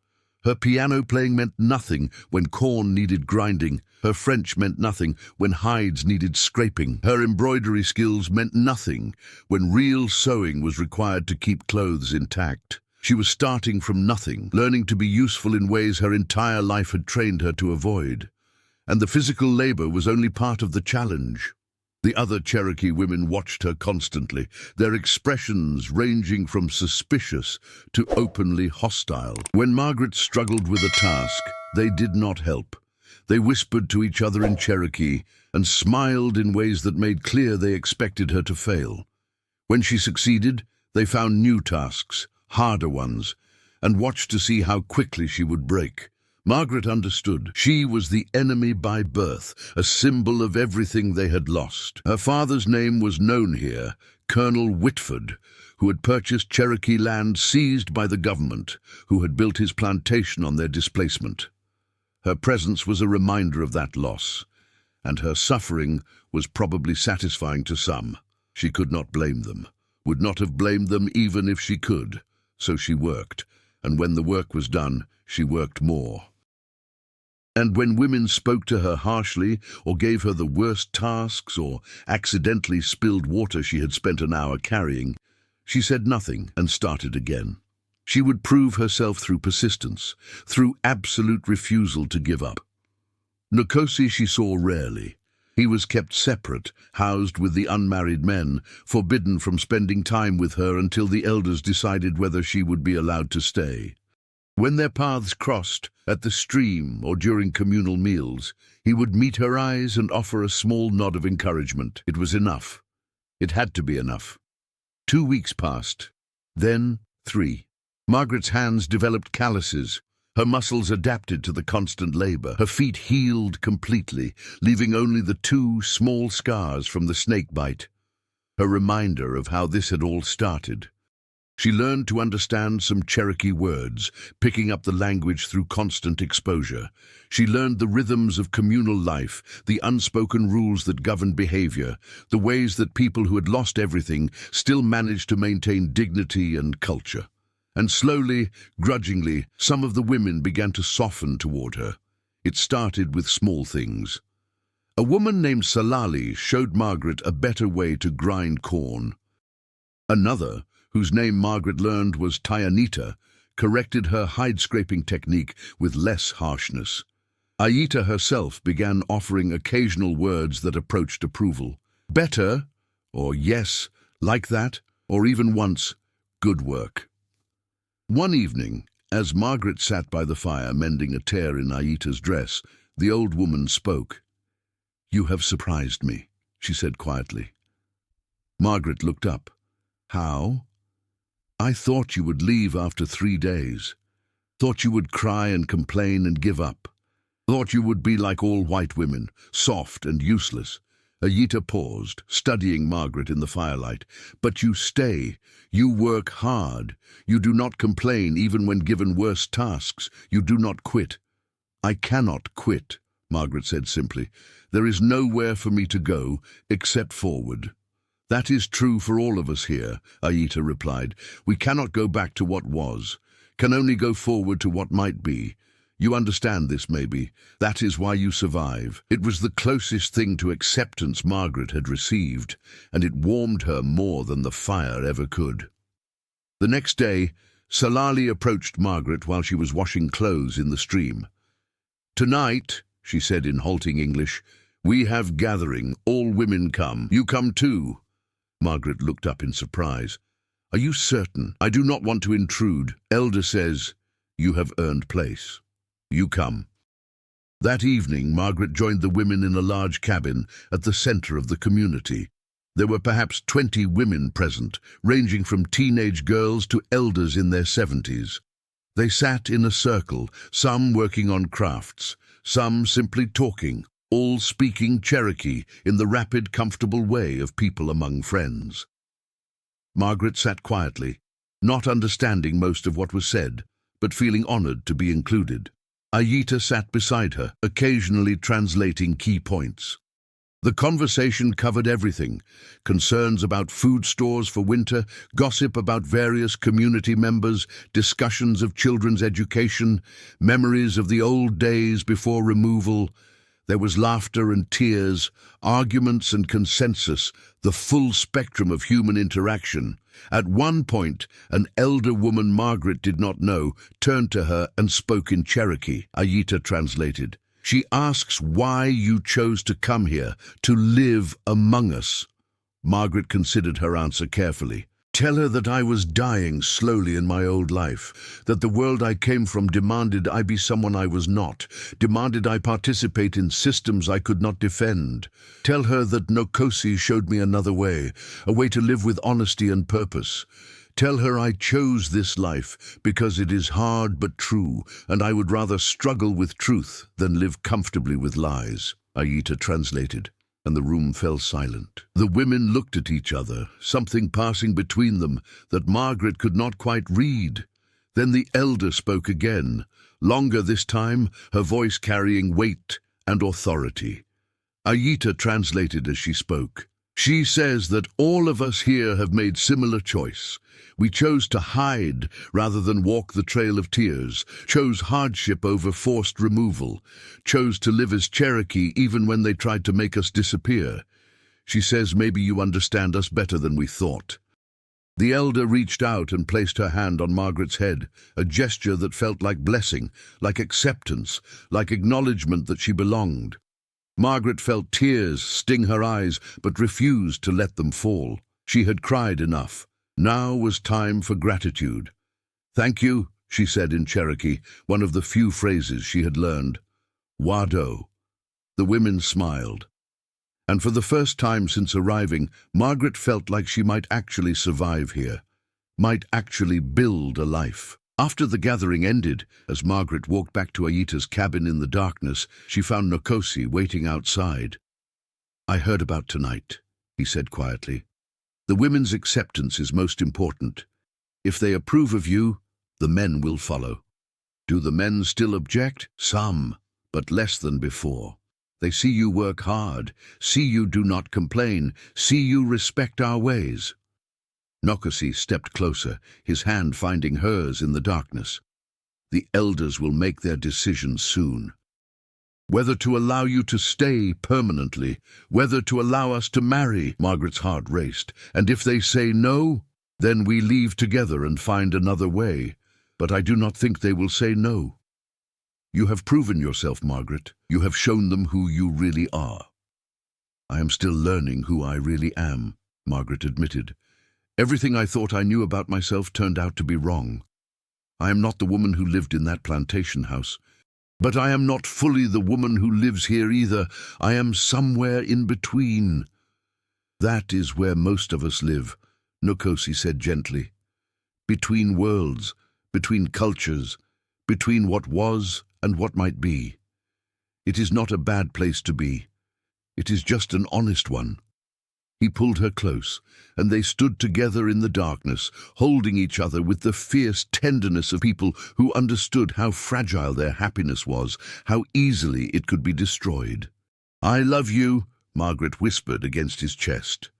Her piano playing meant nothing when corn needed grinding. Her French meant nothing when hides needed scraping. Her embroidery skills meant nothing when real sewing was required to keep clothes intact. She was starting from nothing, learning to be useful in ways her entire life had trained her to avoid. And the physical labor was only part of the challenge. The other Cherokee women watched her constantly, their expressions ranging from suspicious to openly hostile. When Margaret struggled with a task, they did not help. They whispered to each other in Cherokee and smiled in ways that made clear they expected her to fail. When she succeeded, they found new tasks, harder ones, and watched to see how quickly she would break. Margaret understood. She was the enemy by birth, a symbol of everything they had lost. Her father's name was known here, Colonel Whitford, who had purchased Cherokee land seized by the government, who had built his plantation on their displacement. Her presence was a reminder of that loss, and her suffering was probably satisfying to some. She could not blame them, would not have blamed them even if she could. So she worked, and when the work was done, she worked more. And when women spoke to her harshly, or gave her the worst tasks, or accidentally spilled water she had spent an hour carrying, she said nothing and started again. She would prove herself through persistence, through absolute refusal to give up. Nkosi she saw rarely. He was kept separate, housed with the unmarried men, forbidden from spending time with her until the elders decided whether she would be allowed to stay. When their paths crossed, at the stream or during communal meals, he would meet her eyes and offer a small nod of encouragement. It was enough. It had to be enough. 2 weeks passed, then 3. Margaret's hands developed calluses. Her muscles adapted to the constant labor. Her feet healed completely, leaving only the 2 small scars from the snake bite. A reminder of how this had all started. She learned to understand some Cherokee words, picking up the language through constant exposure. She learned the rhythms of communal life, the unspoken rules that governed behavior, the ways that people who had lost everything still managed to maintain dignity and culture. And slowly, grudgingly, some of the women began to soften toward her. It started with small things. A woman named Salali showed Margaret a better way to grind corn. Another, whose name Margaret learned was Tayanita, corrected her hide-scraping technique with less harshness. Aita herself began offering occasional words that approached approval. Better, or yes, like that, or even once, good work. One evening, as Margaret sat by the fire mending a tear in Aita's dress, the old woman spoke. "You have surprised me," she said quietly. Margaret looked up. "How?" "I thought you would leave after 3 days. Thought you would cry and complain and give up. Thought you would be like all white women, soft and useless." Aita paused, studying Margaret in the firelight. "But you stay. You work hard. You do not complain even when given worse tasks. You do not quit." "I cannot quit," Margaret said simply. "There is nowhere for me to go except forward." "That is true for all of us here," Aita replied. "We cannot go back to what was, can only go forward to what might be. You understand this, maybe. That is why you survive." It was the closest thing to acceptance Margaret had received, and it warmed her more than the fire ever could. The next day, Salali approached Margaret while she was washing clothes in the stream. "Tonight," she said in halting English, "we have gathering. All women come. You come too." Margaret looked up in surprise. "Are you certain? I do not want to intrude. Elder says you have earned place. You come." That evening, Margaret joined the women in a large cabin at the center of the community. There were perhaps 20 women present, ranging from teenage girls to elders in their 70s. They sat in a circle, some working on crafts, some simply talking, all speaking Cherokee in the rapid, comfortable way of people among friends. Margaret sat quietly, not understanding most of what was said, but feeling honored to be included. Ayita sat beside her, occasionally translating key points. The conversation covered everything: concerns about food stores for winter, gossip about various community members, discussions of children's education, memories of the old days before removal. There was laughter and tears, arguments and consensus, the full spectrum of human interaction. At one point, an elder woman Margaret did not know turned to her and spoke in Cherokee. Ayita translated. She asks why you chose to come here, to live among us. Margaret considered her answer carefully. Tell her that I was dying slowly in my old life, that the world I came from demanded I be someone I was not, demanded I participate in systems I could not defend. Tell her that Nkosi showed me another way, a way to live with honesty and purpose. Tell her I chose this life because it is hard but true, and I would rather struggle with truth than live comfortably with lies. Ayita translated, and the room fell silent. The women looked at each other, something passing between them that Margaret could not quite read. Then the elder spoke again, longer this time, her voice carrying weight and authority. Ayita translated as she spoke. She says that all of us here have made similar choice. We chose to hide rather than walk the trail of tears, chose hardship over forced removal, chose to live as Cherokee even when they tried to make us disappear. She says maybe you understand us better than we thought. The elder reached out and placed her hand on Margaret's head, a gesture that felt like blessing, like acceptance, like acknowledgement that she belonged. Margaret felt tears sting her eyes, but refused to let them fall. She had cried enough. Now was time for gratitude. Thank you, she said in Cherokee, one of the few phrases she had learned. Wado. The women smiled. And for the first time since arriving, Margaret felt like she might actually survive here, might actually build a life. After the gathering ended, as Margaret walked back to Ayita's cabin in the darkness, she found Nkosi waiting outside. I heard about tonight, he said quietly. The women's acceptance is most important. If they approve of you, the men will follow. Do the men still object? Some, but less than before. They see you work hard, see you do not complain, see you respect our ways. Nkosi stepped closer, his hand finding hers in the darkness. The elders will make their decision soon. Whether to allow you to stay permanently, whether to allow us to marry, Margaret's heart raced. And if they say no, then we leave together and find another way. But I do not think they will say no. You have proven yourself, Margaret. You have shown them who you really are. I am still learning who I really am, Margaret admitted. Everything I thought I knew about myself turned out to be wrong. I am not the woman who lived in that plantation house. But I am not fully the woman who lives here either. I am somewhere in between. That is where most of us live, Nkosi said gently. Between worlds, between cultures, between what was and what might be. It is not a bad place to be. It is just an honest one. He pulled her close, and they stood together in the darkness, holding each other with the fierce tenderness of people who understood how fragile their happiness was, how easily it could be destroyed. I love you, Margaret whispered against his chest.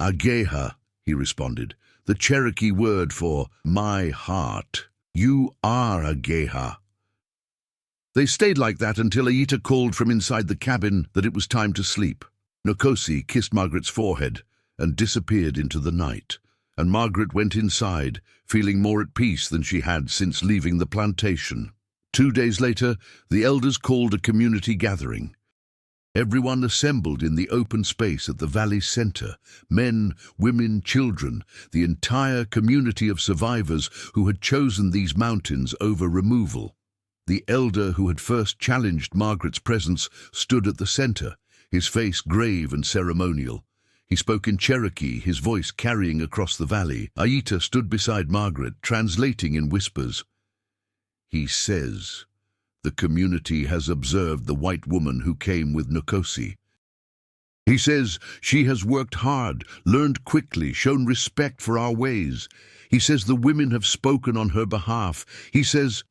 Ageha, he responded, the Cherokee word for my heart. You are Ageha. They stayed like that until Ayita called from inside the cabin that it was time to sleep. Nkosi kissed Margaret's forehead and disappeared into the night, and Margaret went inside, feeling more at peace than she had since leaving the plantation. 2 days later, the elders called a community gathering. Everyone assembled in the open space at the valley center, men, women, children, the entire community of survivors who had chosen these mountains over removal. The elder who had first challenged Margaret's presence stood at the center, his face grave and ceremonial. He spoke in Cherokee, his voice carrying across the valley. Ayita stood beside Margaret, translating in whispers. He says, the community has observed the white woman who came with Nkosi. He says she has worked hard, learned quickly, shown respect for our ways. He says the women have spoken on her behalf. He says—"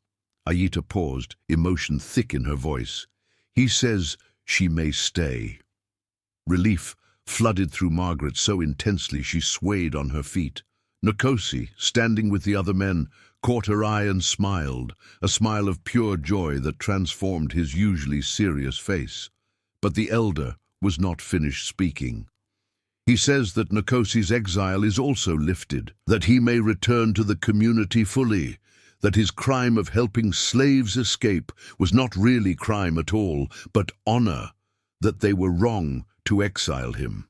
Aita paused, emotion thick in her voice. "He says she may stay." Relief flooded through Margaret so intensely she swayed on her feet. Nkosi, standing with the other men, caught her eye and smiled, a smile of pure joy that transformed his usually serious face. But the elder was not finished speaking. He says that Nkosi's exile is also lifted, that he may return to the community fully, that his crime of helping slaves escape was not really crime at all, but honor, that they were wrong to exile him.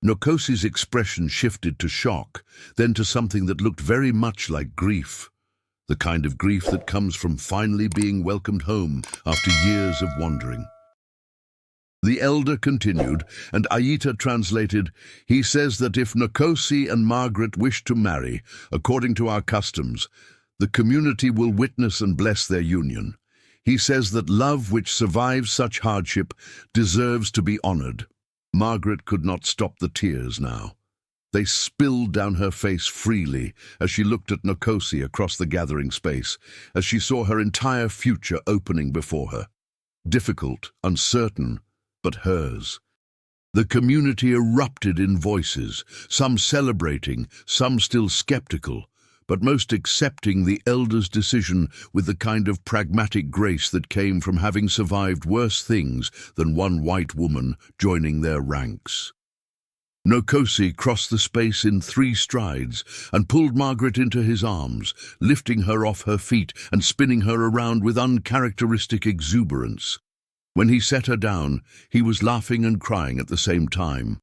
Nkosi's expression shifted to shock, then to something that looked very much like grief, the kind of grief that comes from finally being welcomed home after years of wandering. The elder continued, and Aita translated, "He says that if Nkosi and Margaret wish to marry, according to our customs, the community will witness and bless their union. He says that love which survives such hardship deserves to be honored." Margaret could not stop the tears now. They spilled down her face freely as she looked at Nkosi across the gathering space, as she saw her entire future opening before her. Difficult, uncertain, but hers. The community erupted in voices, some celebrating, some still skeptical, but most accepting the elder's decision with the kind of pragmatic grace that came from having survived worse things than one white woman joining their ranks. Nkosi crossed the space in 3 strides and pulled Margaret into his arms, lifting her off her feet and spinning her around with uncharacteristic exuberance. When he set her down, he was laughing and crying at the same time.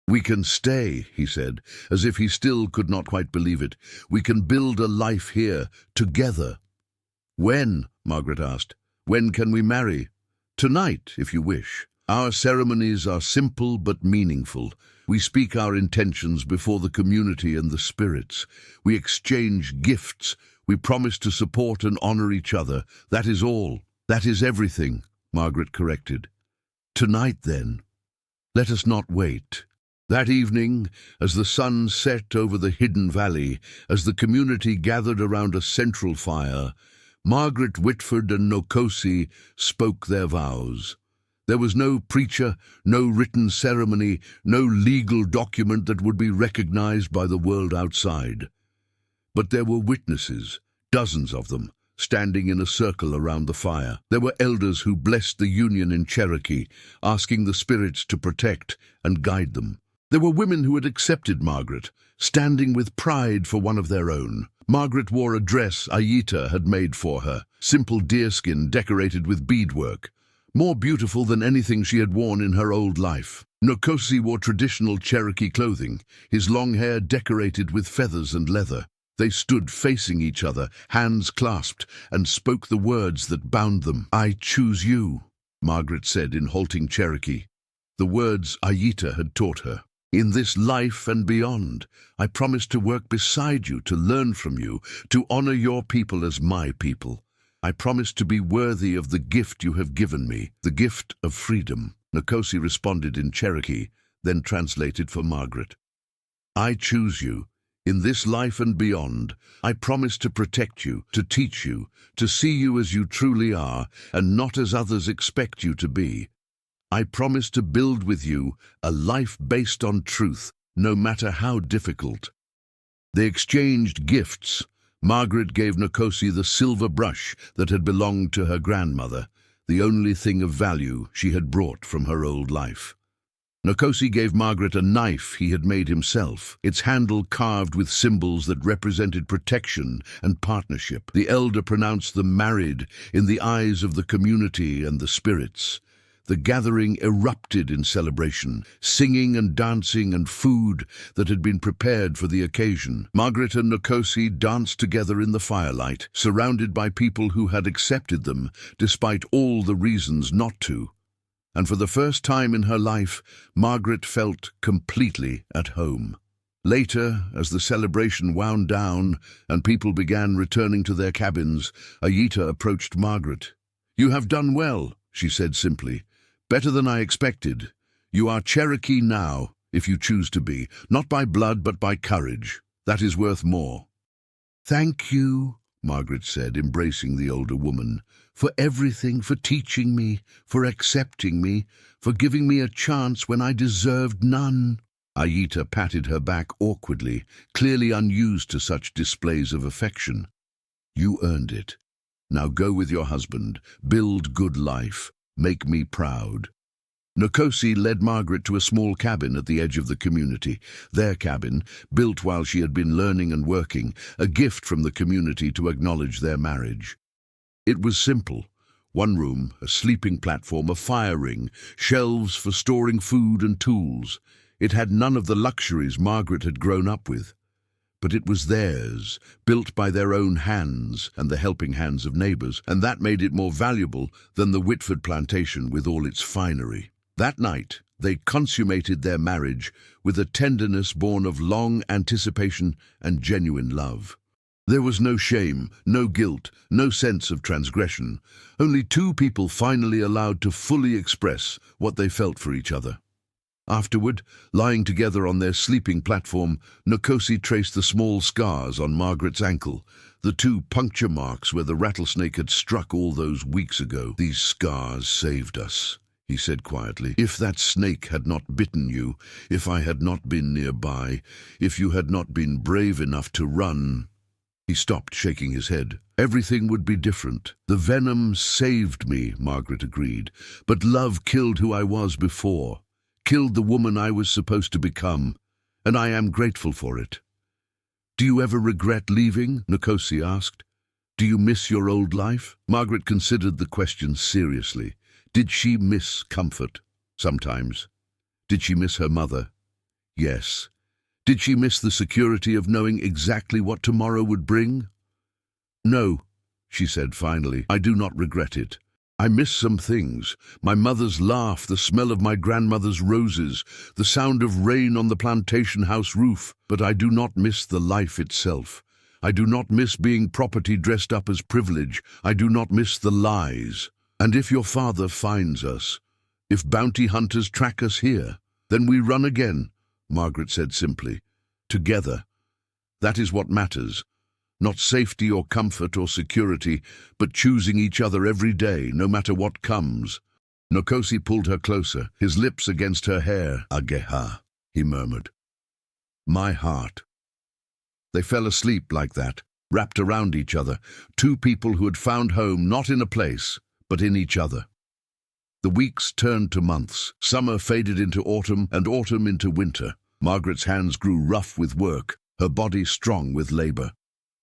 "We can stay," he said, as if he still could not quite believe it. "We can build a life here, together." "When?" Margaret asked. "When can we marry?" "Tonight, if you wish. Our ceremonies are simple but meaningful. We speak our intentions before the community and the spirits. We exchange gifts. We promise to support and honor each other. That is all. That is everything," Margaret corrected. "Tonight, then. Let us not wait." That evening, as the sun set over the hidden valley, as the community gathered around a central fire, Margaret Whitford and Nkosi spoke their vows. There was no preacher, no written ceremony, no legal document that would be recognized by the world outside. But there were witnesses, dozens of them, standing in a circle around the fire. There were elders who blessed the union in Cherokee, asking the spirits to protect and guide them. There were women who had accepted Margaret, standing with pride for one of their own. Margaret wore a dress Aita had made for her, simple deerskin decorated with beadwork, more beautiful than anything she had worn in her old life. Nkosi wore traditional Cherokee clothing, his long hair decorated with feathers and leather. They stood facing each other, hands clasped, and spoke the words that bound them. "I choose you," Margaret said in halting Cherokee, the words Aita had taught her. "In this life and beyond, I promise to work beside you, to learn from you, to honor your people as my people. I promise to be worthy of the gift you have given me, the gift of freedom." Nkosi responded in Cherokee, then translated for Margaret. "I choose you. In this life and beyond, I promise to protect you, to teach you, to see you as you truly are, and not as others expect you to be. I promise to build with you a life based on truth, no matter how difficult." They exchanged gifts. Margaret gave Nkosi the silver brush that had belonged to her grandmother, the only thing of value she had brought from her old life. Nkosi gave Margaret a knife he had made himself, its handle carved with symbols that represented protection and partnership. The elder pronounced them married in the eyes of the community and the spirits. The gathering erupted in celebration, singing and dancing and food that had been prepared for the occasion. Margaret and Nkosi danced together in the firelight, surrounded by people who had accepted them, despite all the reasons not to. And for the first time in her life, Margaret felt completely at home. Later, as the celebration wound down and people began returning to their cabins, Aita approached Margaret. "You have done well," she said simply. "Better than I expected. You are Cherokee now, if you choose to be, not by blood but by courage. That is worth more." "Thank you," Margaret said, embracing the older woman, "for everything, for teaching me, for accepting me, for giving me a chance when I deserved none." Aita patted her back awkwardly, clearly unused to such displays of affection. "You earned it. Now go with your husband, build good life, make me proud." Nkosi led Margaret to a small cabin at the edge of the community. Their cabin, built while she had been learning and working, a gift from the community to acknowledge their marriage. It was simple. One room, a sleeping platform, a fire ring, shelves for storing food and tools. It had none of the luxuries Margaret had grown up with. But it was theirs, built by their own hands and the helping hands of neighbors, and that made it more valuable than the Whitford plantation with all its finery. That night, they consummated their marriage with a tenderness born of long anticipation and genuine love. There was no shame, no guilt, no sense of transgression, only two people finally allowed to fully express what they felt for each other. Afterward, lying together on their sleeping platform, Nkosi traced the small scars on Margaret's ankle, the two puncture marks where the rattlesnake had struck all those weeks ago. "These scars saved us," he said quietly. "If that snake had not bitten you, if I had not been nearby, if you had not been brave enough to run—" He stopped, shaking his head. "Everything would be different. The venom saved me," Margaret agreed, "but love killed who I was before, killed the woman I was supposed to become, and I am grateful for it." "Do you ever regret leaving?" Nkosi asked. "Do you miss your old life?" Margaret considered the question seriously. Did she miss comfort? Sometimes. Did she miss her mother? Yes. Did she miss the security of knowing exactly what tomorrow would bring? "No," she said finally, "I do not regret it. I miss some things. My mother's laugh, the smell of my grandmother's roses, the sound of rain on the plantation house roof, but I do not miss the life itself. I do not miss being property dressed up as privilege. I do not miss the lies. And if your father finds us, if bounty hunters track us here, then we run again," Margaret said simply. "Together. That is what matters. Not safety or comfort or security, but choosing each other every day, no matter what comes." Nkosi pulled her closer, his lips against her hair. "Ageha," he murmured. "My heart." They fell asleep like that, wrapped around each other, two people who had found home not in a place, but in each other. The weeks turned to months. Summer faded into autumn, and autumn into winter. Margaret's hands grew rough with work, her body strong with labor.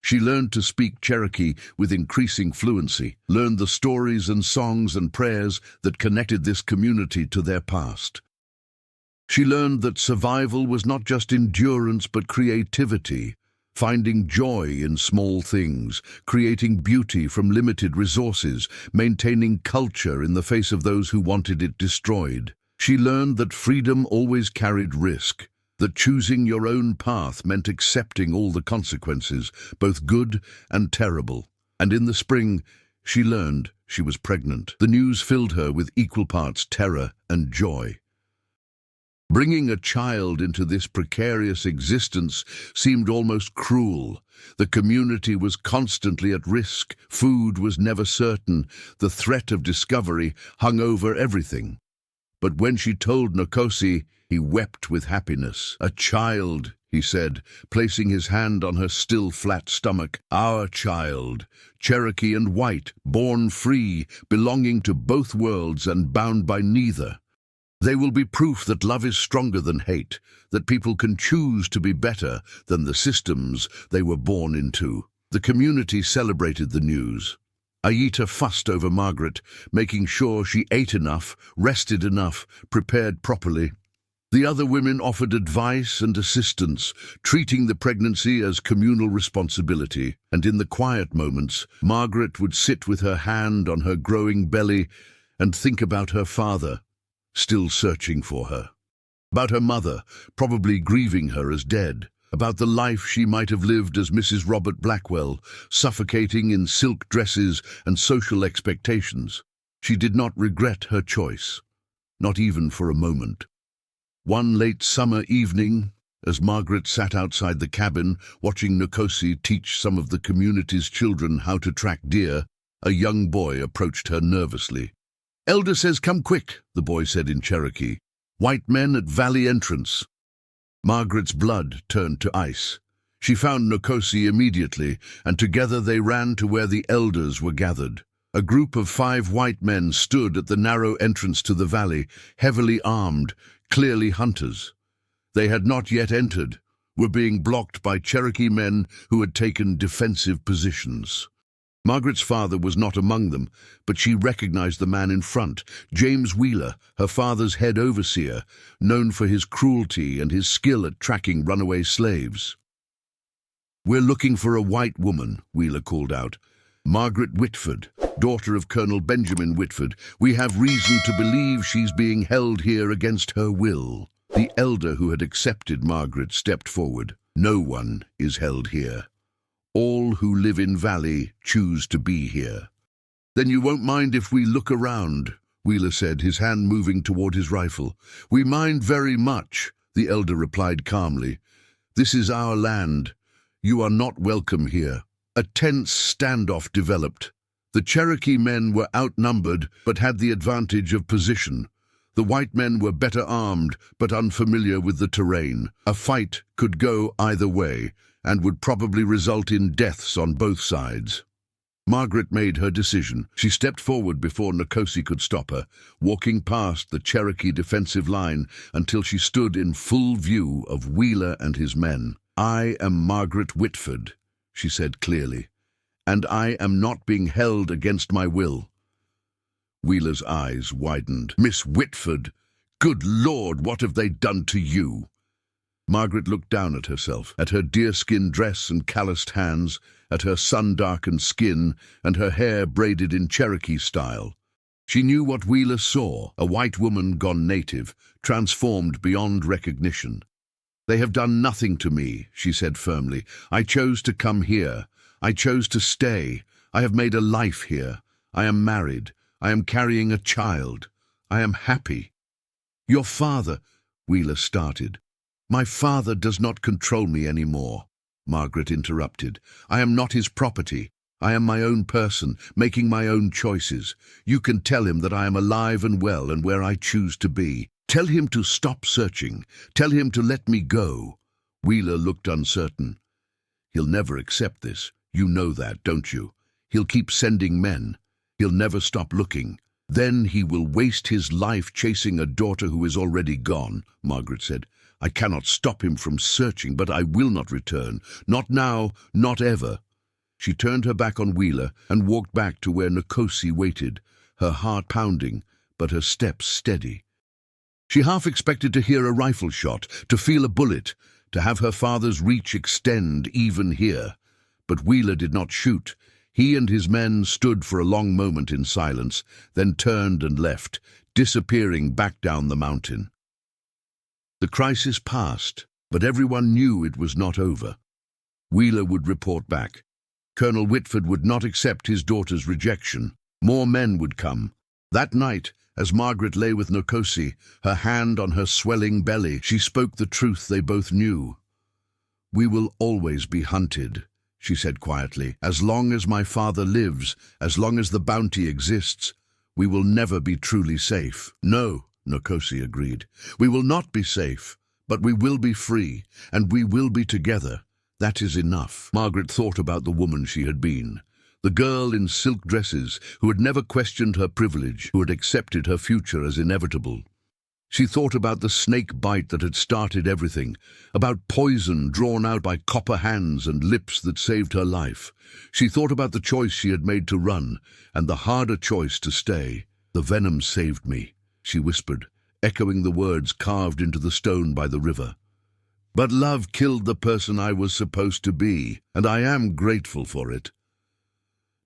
She learned to speak Cherokee with increasing fluency, learned the stories and songs and prayers that connected this community to their past. She learned that survival was not just endurance but creativity, finding joy in small things, creating beauty from limited resources, maintaining culture in the face of those who wanted it destroyed. She learned that freedom always carried risk, that choosing your own path meant accepting all the consequences, both good and terrible. And in the spring, she learned she was pregnant. The news filled her with equal parts terror and joy. Bringing a child into this precarious existence seemed almost cruel. The community was constantly at risk, food was never certain, the threat of discovery hung over everything. But when she told Nkosi, he wept with happiness. "A child," he said, placing his hand on her still flat stomach. "Our child, Cherokee and white, born free, belonging to both worlds and bound by neither. They will be proof that love is stronger than hate, that people can choose to be better than the systems they were born into." The community celebrated the news. Aita fussed over Margaret, making sure she ate enough, rested enough, prepared properly. The other women offered advice and assistance, treating the pregnancy as communal responsibility. And in the quiet moments, Margaret would sit with her hand on her growing belly and think about her father, still searching for her. About her mother, probably grieving her as dead. About the life she might have lived as Mrs. Robert Blackwell, suffocating in silk dresses and social expectations. She did not regret her choice, not even for a moment. One late summer evening, as Margaret sat outside the cabin watching Nkosi teach some of the community's children how to track deer, a young boy approached her nervously. "Elder says come quick," the boy said in Cherokee. "White men at valley entrance." Margaret's blood turned to ice. She found Nkosi immediately, and together they ran to where the elders were gathered. A group of 5 white men stood at the narrow entrance to the valley, heavily armed, clearly hunters. They had not yet entered, were being blocked by Cherokee men who had taken defensive positions. Margaret's father was not among them, but she recognized the man in front, James Wheeler, her father's head overseer, known for his cruelty and his skill at tracking runaway slaves. "We're looking for a white woman," Wheeler called out. "Margaret Whitford, daughter of Colonel Benjamin Whitford. We have reason to believe she's being held here against her will." The elder who had accepted Margaret stepped forward. "No one is held here. All who live in Valley choose to be here." "Then you won't mind if we look around," Wheeler said, his hand moving toward his rifle. "We mind very much," the elder replied calmly. "This is our land. You are not welcome here." A tense standoff developed. The Cherokee men were outnumbered but had the advantage of position. The white men were better armed but unfamiliar with the terrain. A fight could go either way and would probably result in deaths on both sides. Margaret made her decision. She stepped forward before Nkosi could stop her, walking past the Cherokee defensive line until she stood in full view of Wheeler and his men. "I am Margaret Whitford," she said clearly, "and I am not being held against my will." Wheeler's eyes widened. "Miss Whitford, good Lord, what have they done to you?" Margaret looked down at herself, at her deerskin dress and calloused hands, at her sun-darkened skin and her hair braided in Cherokee style. She knew what Wheeler saw, a white woman gone native, transformed beyond recognition. "They have done nothing to me," she said firmly. "I chose to come here. I chose to stay. I have made a life here. I am married. I am carrying a child. I am happy." "Your father," Wheeler started. "My father does not control me anymore," Margaret interrupted. "I am not his property. I am my own person, making my own choices. You can tell him that I am alive and well and where I choose to be. Tell him to stop searching. Tell him to let me go." Wheeler looked uncertain. "He'll never accept this. You know that, don't you? He'll keep sending men. He'll never stop looking. Then he will waste his life chasing a daughter who is already gone," Margaret said. "I cannot stop him from searching, but I will not return. Not now, not ever." She turned her back on Wheeler and walked back to where Nkosi waited, her heart pounding, but her steps steady. She half expected to hear a rifle shot, to feel a bullet, to have her father's reach extend even here. But Wheeler did not shoot. He and his men stood for a long moment in silence, then turned and left, disappearing back down the mountain. The crisis passed, but everyone knew it was not over. Wheeler would report back. Colonel Whitford would not accept his daughter's rejection. More men would come. That night, as Margaret lay with Nkosi, her hand on her swelling belly, she spoke the truth they both knew. "We will always be hunted," she said quietly. "As long as my father lives, as long as the bounty exists, we will never be truly safe." "No," Nkosi agreed. "We will not be safe, but we will be free, and we will be together. That is enough." Margaret thought about the woman she had been. The girl in silk dresses who had never questioned her privilege, who had accepted her future as inevitable. She thought about the snake bite that had started everything, about poison drawn out by copper hands and lips that saved her life. She thought about the choice she had made to run, and the harder choice to stay. "The venom saved me," she whispered, echoing the words carved into the stone by the river. "But love killed the person I was supposed to be, and I am grateful for it."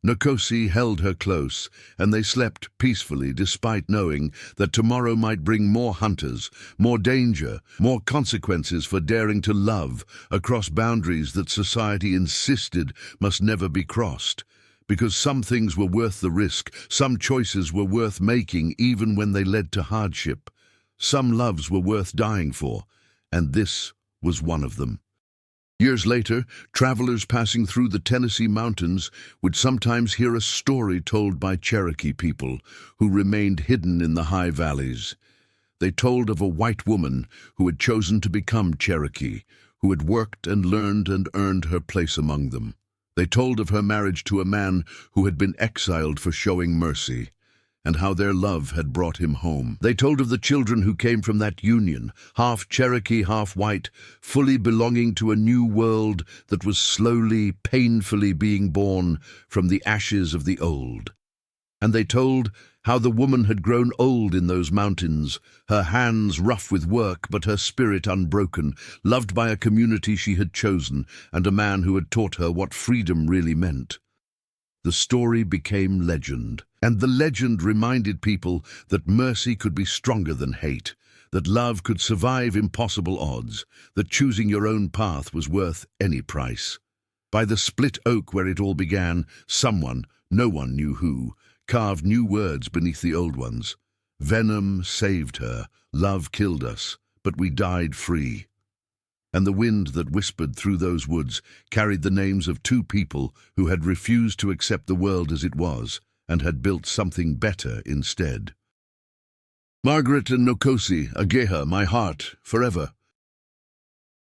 Nkosi held her close, and they slept peacefully despite knowing that tomorrow might bring more hunters, more danger, more consequences for daring to love across boundaries that society insisted must never be crossed. Because some things were worth the risk, some choices were worth making even when they led to hardship. Some loves were worth dying for, and this was one of them. Years later, travelers passing through the Tennessee mountains would sometimes hear a story told by Cherokee people who remained hidden in the high valleys. They told of a white woman who had chosen to become Cherokee, who had worked and learned and earned her place among them. They told of her marriage to a man who had been exiled for showing mercy, and how their love had brought him home. They told of the children who came from that union, half Cherokee, half white, fully belonging to a new world that was slowly, painfully being born from the ashes of the old. And they told how the woman had grown old in those mountains, her hands rough with work but her spirit unbroken, loved by a community she had chosen and a man who had taught her what freedom really meant. The story became legend, and the legend reminded people that mercy could be stronger than hate, that love could survive impossible odds, that choosing your own path was worth any price. By the split oak where it all began, someone, no one knew who, carved new words beneath the old ones. Venom saved her, love killed us, but we died free. And the wind that whispered through those woods carried the names of two people who had refused to accept the world as it was and had built something better instead. Margaret and Nokosi, Ageha, my heart, forever.